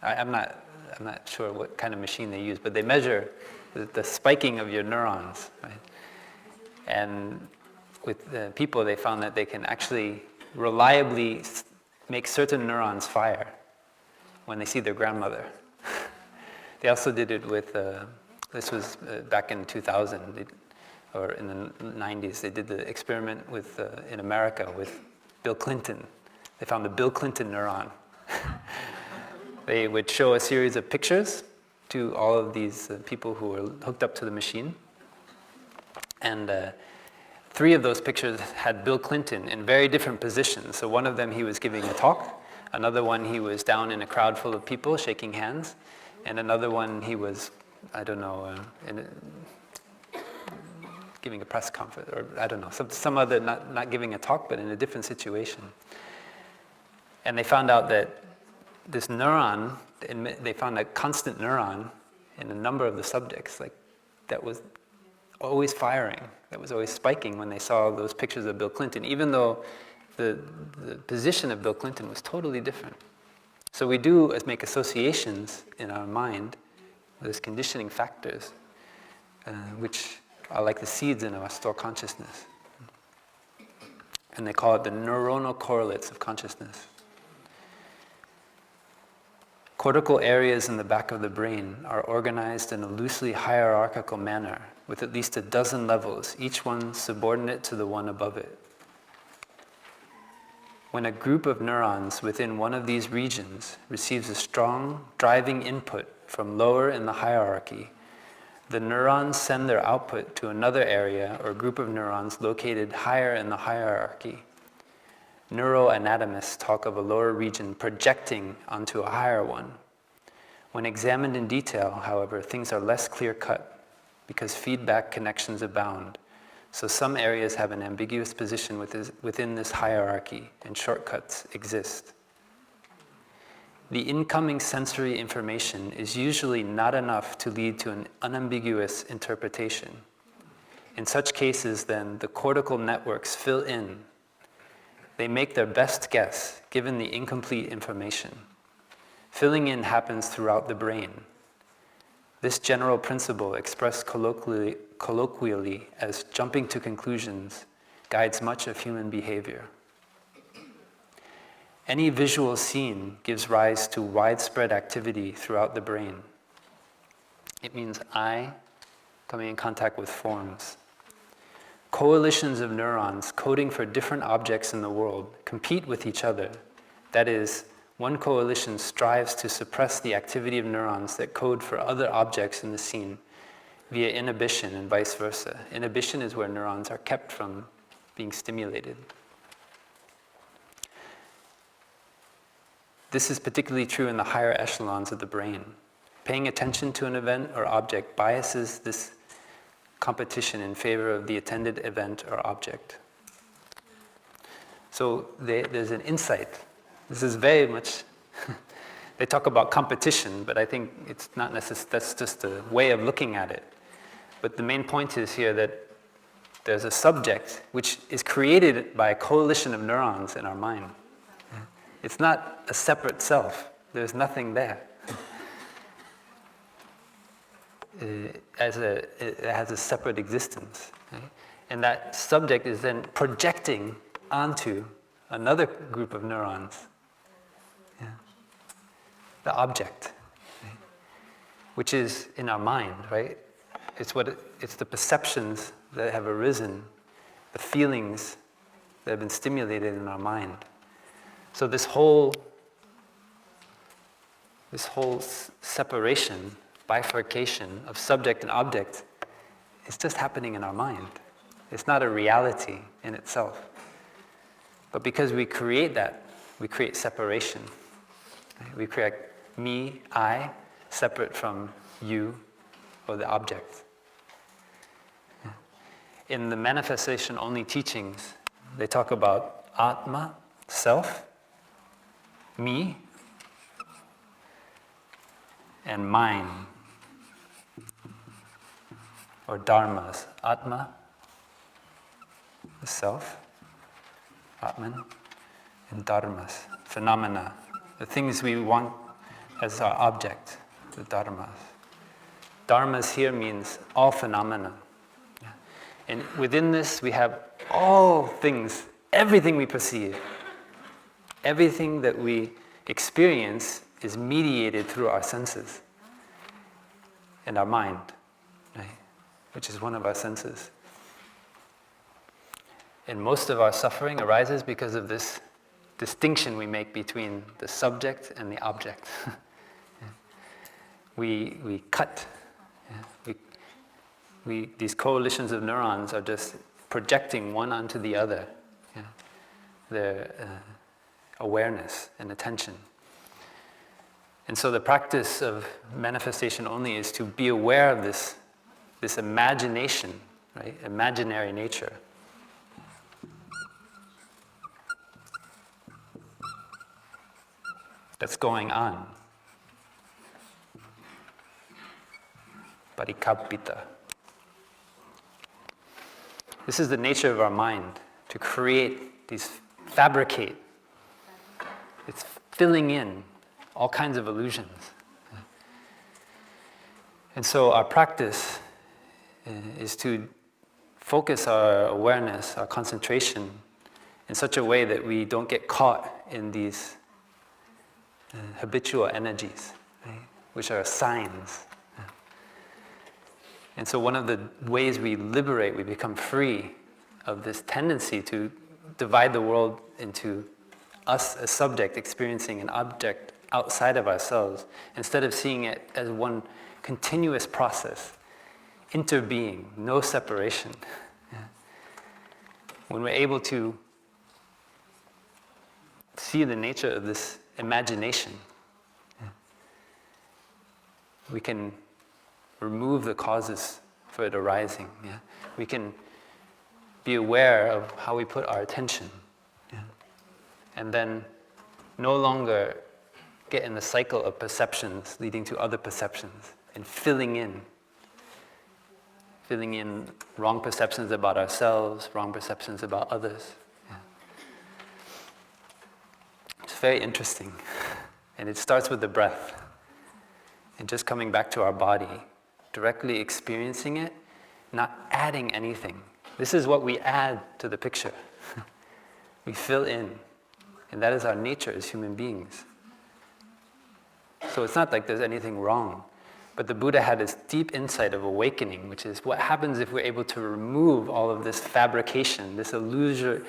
I'm not sure what kind of machine they use, but they measure the spiking of your neurons, right? And with people, they found that they can actually reliably make certain neurons fire when they see their grandmother. They also did it with, this was back in 2000, or in the 90s, they did the experiment with, in America with Bill Clinton. They found the Bill Clinton neuron. They would show a series of pictures to all of these people who were hooked up to the machine. And 3 of those pictures had Bill Clinton in very different positions. So one of them, he was giving a talk. Another one, he was down in a crowd full of people shaking hands. And another one, he was, I don't know, giving a press conference, or I don't know, some other, not giving a talk, but in a different situation. And they found out that this neuron, they found a constant neuron in a number of the subjects, like that was always firing, that was always spiking when they saw those pictures of Bill Clinton, even though the position of Bill Clinton was totally different. So we do make associations in our mind, those conditioning factors, which are like the seeds in our store consciousness. And they call it the neuronal correlates of consciousness. Cortical areas in the back of the brain are organized in a loosely hierarchical manner with at least a dozen levels, each one subordinate to the one above it. When a group of neurons within one of these regions receives a strong, driving input from lower in the hierarchy, the neurons send their output to another area or group of neurons located higher in the hierarchy. Neuroanatomists talk of a lower region projecting onto a higher one. When examined in detail, however, things are less clear-cut because feedback connections abound. So some areas have an ambiguous position within this hierarchy, and shortcuts exist. The incoming sensory information is usually not enough to lead to an unambiguous interpretation. In such cases, then, the cortical networks fill in. They make their best guess, given the incomplete information. Filling in happens throughout the brain. This general principle, expressed colloquially as jumping to conclusions, guides much of human behavior. Any visual scene gives rise to widespread activity throughout the brain. It means eye coming in contact with forms. Coalitions of neurons coding for different objects in the world compete with each other. That is, one coalition strives to suppress the activity of neurons that code for other objects in the scene via inhibition and vice versa. Inhibition is where neurons are kept from being stimulated. This is particularly true in the higher echelons of the brain. Paying attention to an event or object biases this competition in favor of the attended event or object. So there's an insight. This is very much, they talk about competition, but I think it's not necessarily, that's just a way of looking at it. But the main point is here that there's a subject which is created by a coalition of neurons in our mind. It's not a separate self. There's nothing there. It has a separate existence. Right? And that subject is then projecting onto another group of neurons. Yeah. The object, right? Which is in our mind, right? It's the perceptions that have arisen, the feelings that have been stimulated in our mind. So this whole separation, bifurcation of subject and object is just happening in our mind. It's not a reality in itself. But because we create that, we create separation. Right? We create me, I, separate from you or the object. Yeah. In the manifestation-only teachings, they talk about Atma, self, me, and mine, or dharmas. Atma, the self, Atman, and dharmas, phenomena, the things we want as our object, the dharmas. Dharmas here means all phenomena. And within this we have all things, everything we perceive. Everything that we experience is mediated through our senses and our mind, right? Which is one of our senses. And most of our suffering arises because of this distinction we make between the subject and the object. We cut. These coalitions of neurons are just projecting one onto the other. Their awareness and attention. And so the practice of manifestation only is to be aware of this imagination, right? Imaginary nature. That's going on. Parikalpita. This is the nature of our mind, to create fabricate. It's filling in all kinds of illusions. And so our practice is to focus our awareness, our concentration, in such a way that we don't get caught in these habitual energies, right? Which are signs. And so one of the ways we liberate, we become free of this tendency to divide the world into us as subject experiencing an object outside of ourselves, instead of seeing it as one continuous process, interbeing, no separation. Yeah. When we're able to see the nature of this imagination, yeah, we can remove the causes for it arising. Yeah? We can be aware of how we put our attention. Yeah? And then no longer get in the cycle of perceptions leading to other perceptions and filling in wrong perceptions about ourselves, wrong perceptions about others. Yeah. It's very interesting. And it starts with the breath. And just coming back to our body, directly experiencing it, not adding anything. This is what we add to the picture. We fill in. And that is our nature as human beings. So it's not like there's anything wrong. But the Buddha had this deep insight of awakening, which is what happens if we're able to remove all of this fabrication, this illusion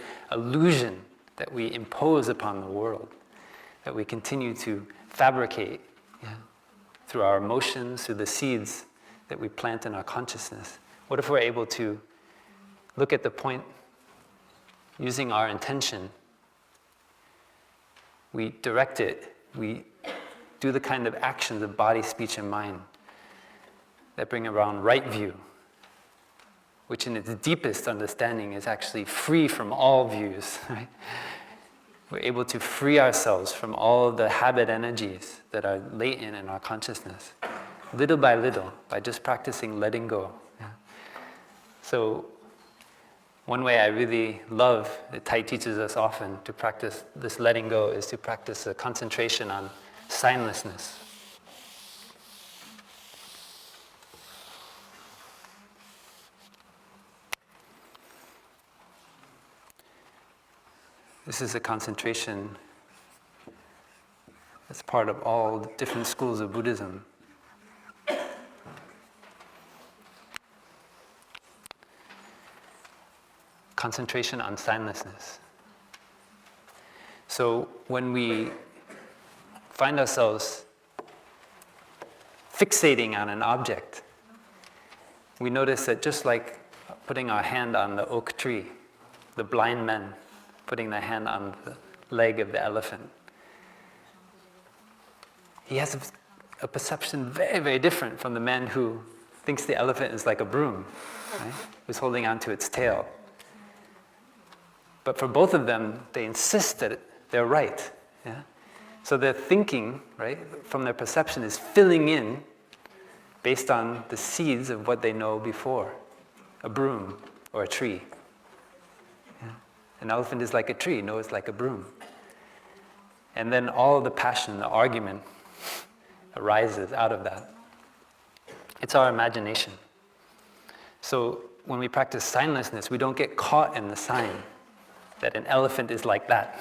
that we impose upon the world, that we continue to fabricate, yeah, through our emotions, through the seeds that we plant in our consciousness. What if we're able to look at the point using our intention? We direct it, we do the kind of actions of body, speech, and mind that bring around right view, which in its deepest understanding is actually free from all views. Right? We're able to free ourselves from all of the habit energies that are latent in our consciousness, little by little, by just practicing letting go. Yeah. So one way I really love, that Tai teaches us often to practice this letting go, is to practice a concentration on signlessness. This is a concentration that's part of all the different schools of Buddhism. Concentration on signlessness. So when we find ourselves fixating on an object, we notice that just like putting our hand on the oak tree, the blind men putting their hand on the leg of the elephant, he has a perception very, very different from the man who thinks the elephant is like a broom, right? Who's holding on to its tail. But for both of them, they insist that they're right. Yeah? So their thinking, right, from their perception is filling in based on the seeds of what they know before, a broom or a tree. Yeah? An elephant is like a tree, no, it's like a broom. And then all of the passion, the argument arises out of that. It's our imagination. So when we practice signlessness, we don't get caught in the sign that an elephant is like that.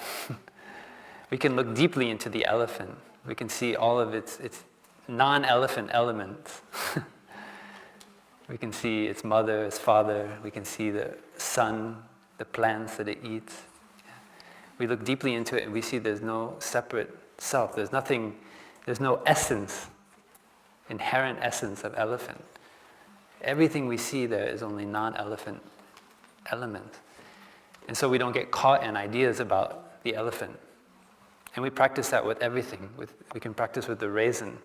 We can look deeply into the elephant. We can see all of its non-elephant elements. We can see its mother, its father. We can see the sun, the plants that it eats. We look deeply into it and we see there's no separate self. There's no essence, inherent essence of elephant. Everything we see there is only non-elephant elements. And so we don't get caught in ideas about the elephant. And we practice that with everything. We can practice with the raisin.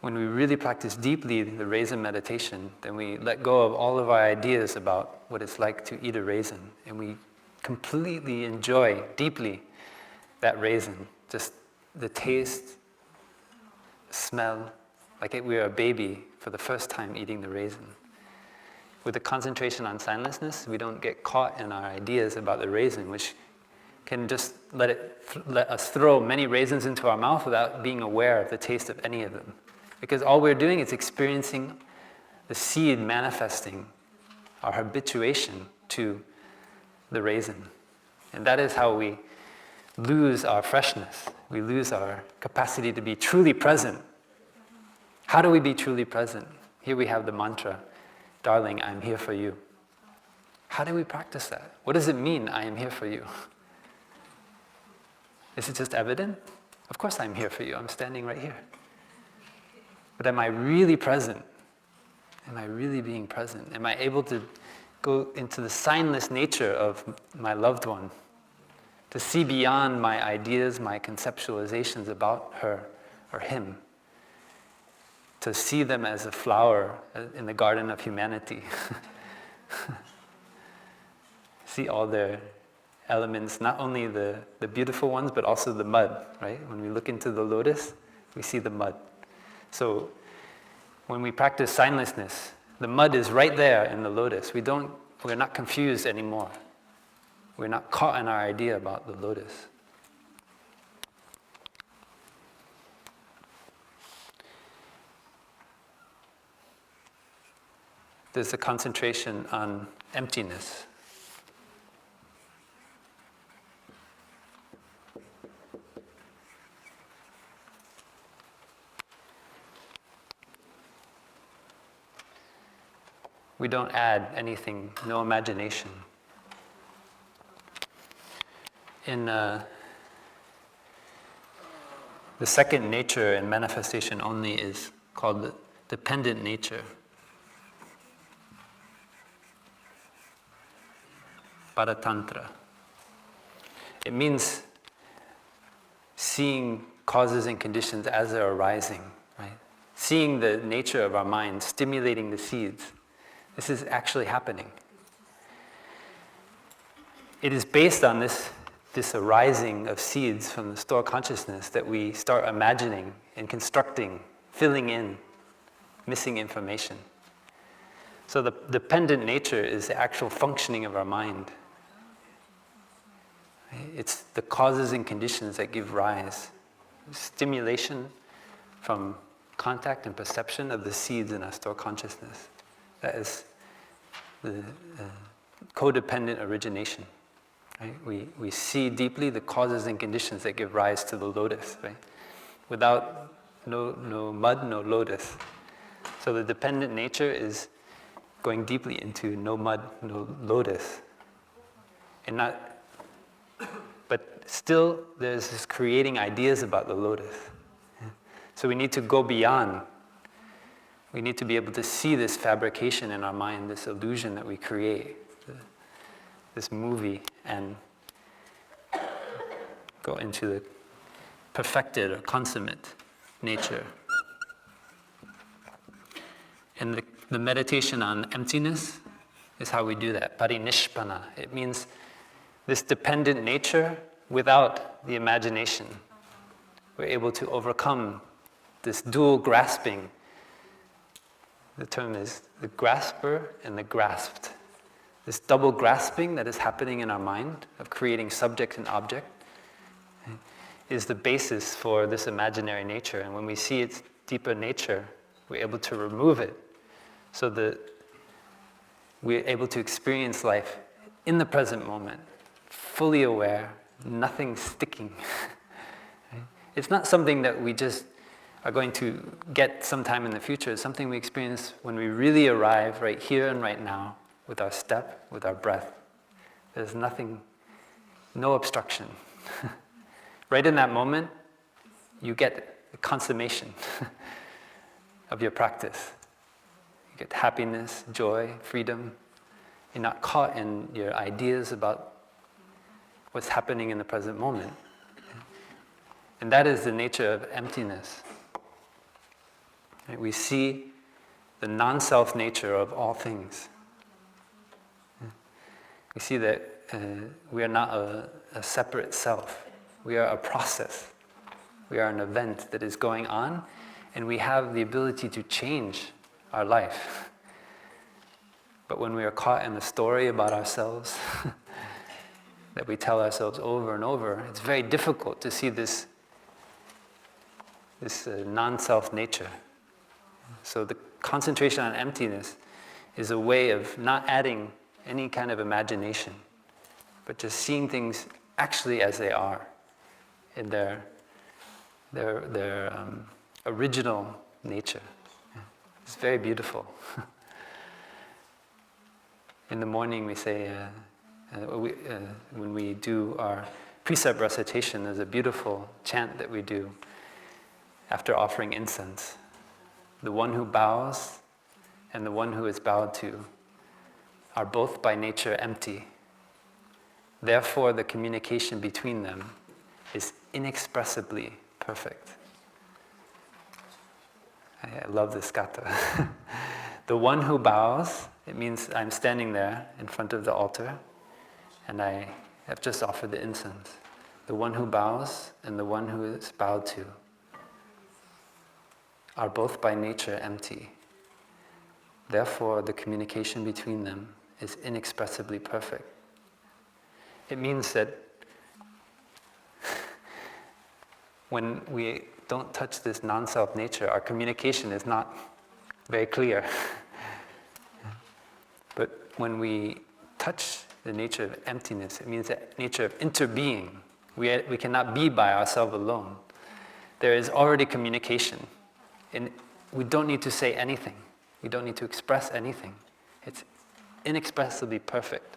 When we really practice deeply the raisin meditation, then we let go of all of our ideas about what it's like to eat a raisin. And we completely enjoy deeply that raisin. Just the taste, smell, like we were a baby for the first time eating the raisin. With the concentration on signlessness, we don't get caught in our ideas about the raisin, which can just let us throw many raisins into our mouth without being aware of the taste of any of them. Because all we're doing is experiencing the seed manifesting our habituation to the raisin. And that is how we lose our freshness. We lose our capacity to be truly present. How do we be truly present? Here we have the mantra, darling, I'm here for you. How do we practice that? What does it mean, I am here for you? Is it just evident? Of course I'm here for you, I'm standing right here. But am I really present? Am I really being present? Am I able to go into the signless nature of my loved one? To see beyond my ideas, my conceptualizations about her or him? To see them as a flower in the garden of humanity. See all their elements, not only the beautiful ones, but also the mud, right? When we look into the lotus, we see the mud. So when we practice signlessness, the mud is right there in the lotus. We're not confused anymore. We're not caught in our idea about the lotus. There's a concentration on emptiness. We don't add anything, no imagination. In the second nature and manifestation only is called the dependent nature. Paratantra. It means seeing causes and conditions as they're arising, right? Seeing the nature of our mind, stimulating the seeds. This is actually happening. It is based on this arising of seeds from the store consciousness that we start imagining and constructing, filling in missing information. So the dependent nature is the actual functioning of our mind. It's the causes and conditions that give rise. Stimulation from contact and perception of the seeds in our store consciousness. That is the codependent origination. Right? We see deeply the causes and conditions that give rise to the lotus. Right? Without no mud, no lotus. So the dependent nature is going deeply into no mud, no lotus. But still there's this creating ideas about the lotus. So we need to go beyond. We need to be able to see this fabrication in our mind, this illusion that we create, this movie, and go into the perfected or consummate nature. And the meditation on emptiness is how we do that, parinishpana. It means this dependent nature without the imagination. We're able to overcome this dual grasping. The term is the grasper and the grasped. This double grasping that is happening in our mind of creating subject and object is the basis for this imaginary nature. And when we see its deeper nature, we're able to remove it so that we're able to experience life in the present moment, fully aware, nothing sticking. It's not something that we just are going to get sometime in the future. It's something we experience when we really arrive right here and right now with our step, with our breath. There's nothing, no obstruction. Right in that moment, you get the consummation of your practice. You get happiness, joy, freedom. You're not caught in your ideas about what's happening in the present moment. And that is the nature of emptiness. Right? We see the non-self nature of all things. We see that we are not a separate self. We are a process. We are an event that is going on, and we have the ability to change our life. But when we are caught in the story about ourselves that we tell ourselves over and over, it's very difficult to see this non-self nature. So the concentration on emptiness is a way of not adding any kind of imagination, but just seeing things actually as they are. in their original nature. It's very beautiful. In the morning we say, when we do our precept recitation, there's a beautiful chant that we do after offering incense. The one who bows and the one who is bowed to are both by nature empty. Therefore, the communication between them is inexpressibly perfect. I love this kata. The one who bows, it means I'm standing there in front of the altar and I have just offered the incense. The one who bows and the one who is bowed to are both by nature empty. Therefore, the communication between them is inexpressibly perfect. It means that when we don't touch this non-self nature, our communication is not very clear. But when we touch the nature of emptiness, it means the nature of interbeing. We cannot be by ourselves alone. There is already communication. And we don't need to say anything. We don't need to express anything. It's inexpressibly perfect,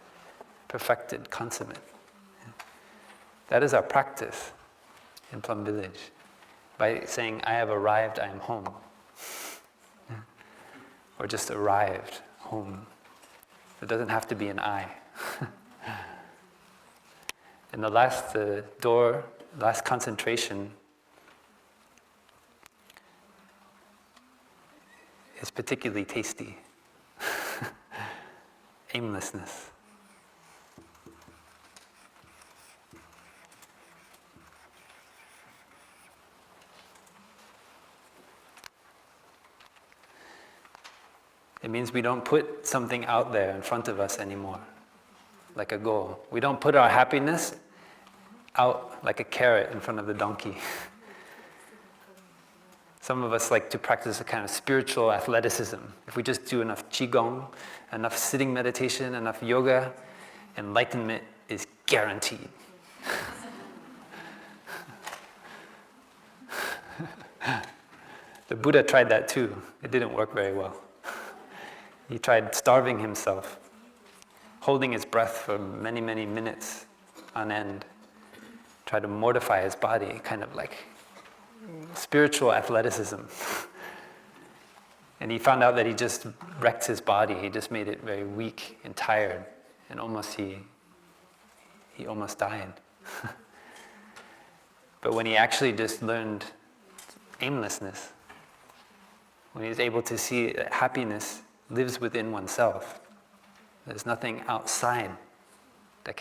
perfected, consummate. That is our practice in Plum Village. By saying, I have arrived, I am home. Or just arrived, home. It doesn't have to be an I. And the last door, last concentration is particularly tasty. Aimlessness. It means we don't put something out there in front of us anymore, like a goal. We don't put our happiness out like a carrot in front of the donkey. Some of us like to practice a kind of spiritual athleticism. If we just do enough qigong, enough sitting meditation, enough yoga, enlightenment is guaranteed. The Buddha tried that too. It didn't work very well. He tried starving himself, holding his breath for many, many minutes on end, tried to mortify his body, kind of like spiritual athleticism. And he found out that he just wrecked his body. He just made it very weak and tired, and he almost died. But when he actually just learned aimlessness, when he was able to see that happiness lives within oneself, there's nothing outside that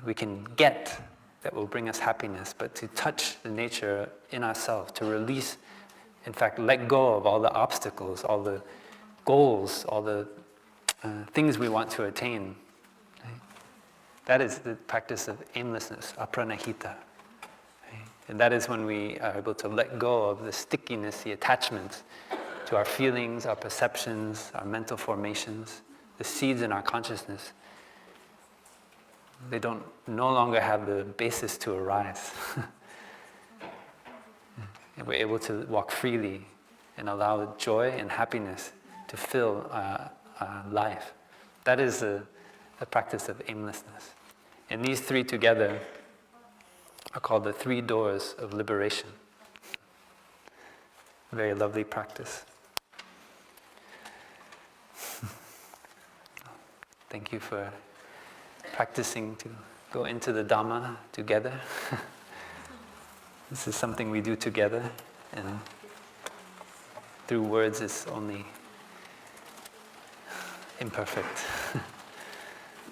we can get that will bring us happiness, but to touch the nature in ourselves, to release, in fact, let go of all the obstacles, all the goals, all the things we want to attain. Right? That is the practice of aimlessness, apranahita. Right? And that is when we are able to let go of the stickiness, the attachments to our feelings, our perceptions, our mental formations, the seeds in our consciousness. They don't no longer have the basis to arise. And we're able to walk freely and allow joy and happiness to fill our life. That is the practice of aimlessness. And these three together are called the 3 doors of liberation. Very lovely practice. Thank you for practicing to go into the Dharma together. This is something we do together, and through words it's only imperfect.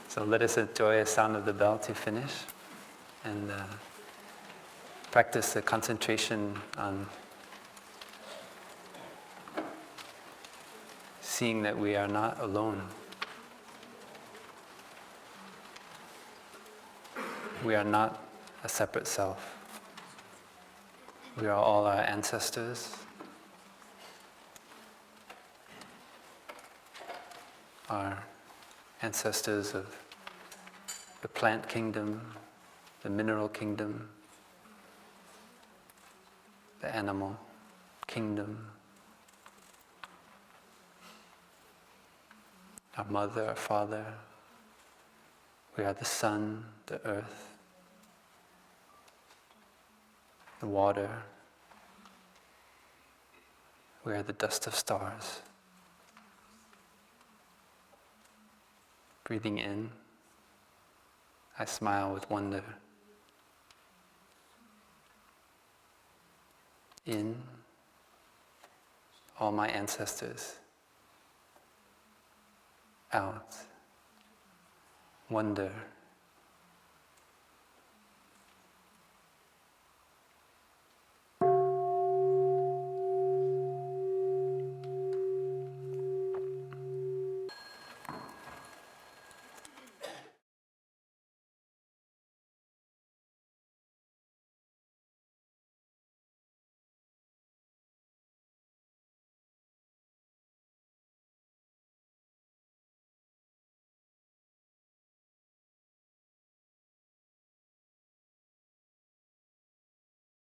So let us enjoy a sound of the bell to finish, and practice the concentration on seeing that we are not alone. We are not a separate self. We are all our ancestors, our ancestors of the plant kingdom, the mineral kingdom, the animal kingdom, our mother, our father. We are the sun, the earth, the water. We are the dust of stars. Breathing in, I smile with wonder. In, all my ancestors. Out, wonder.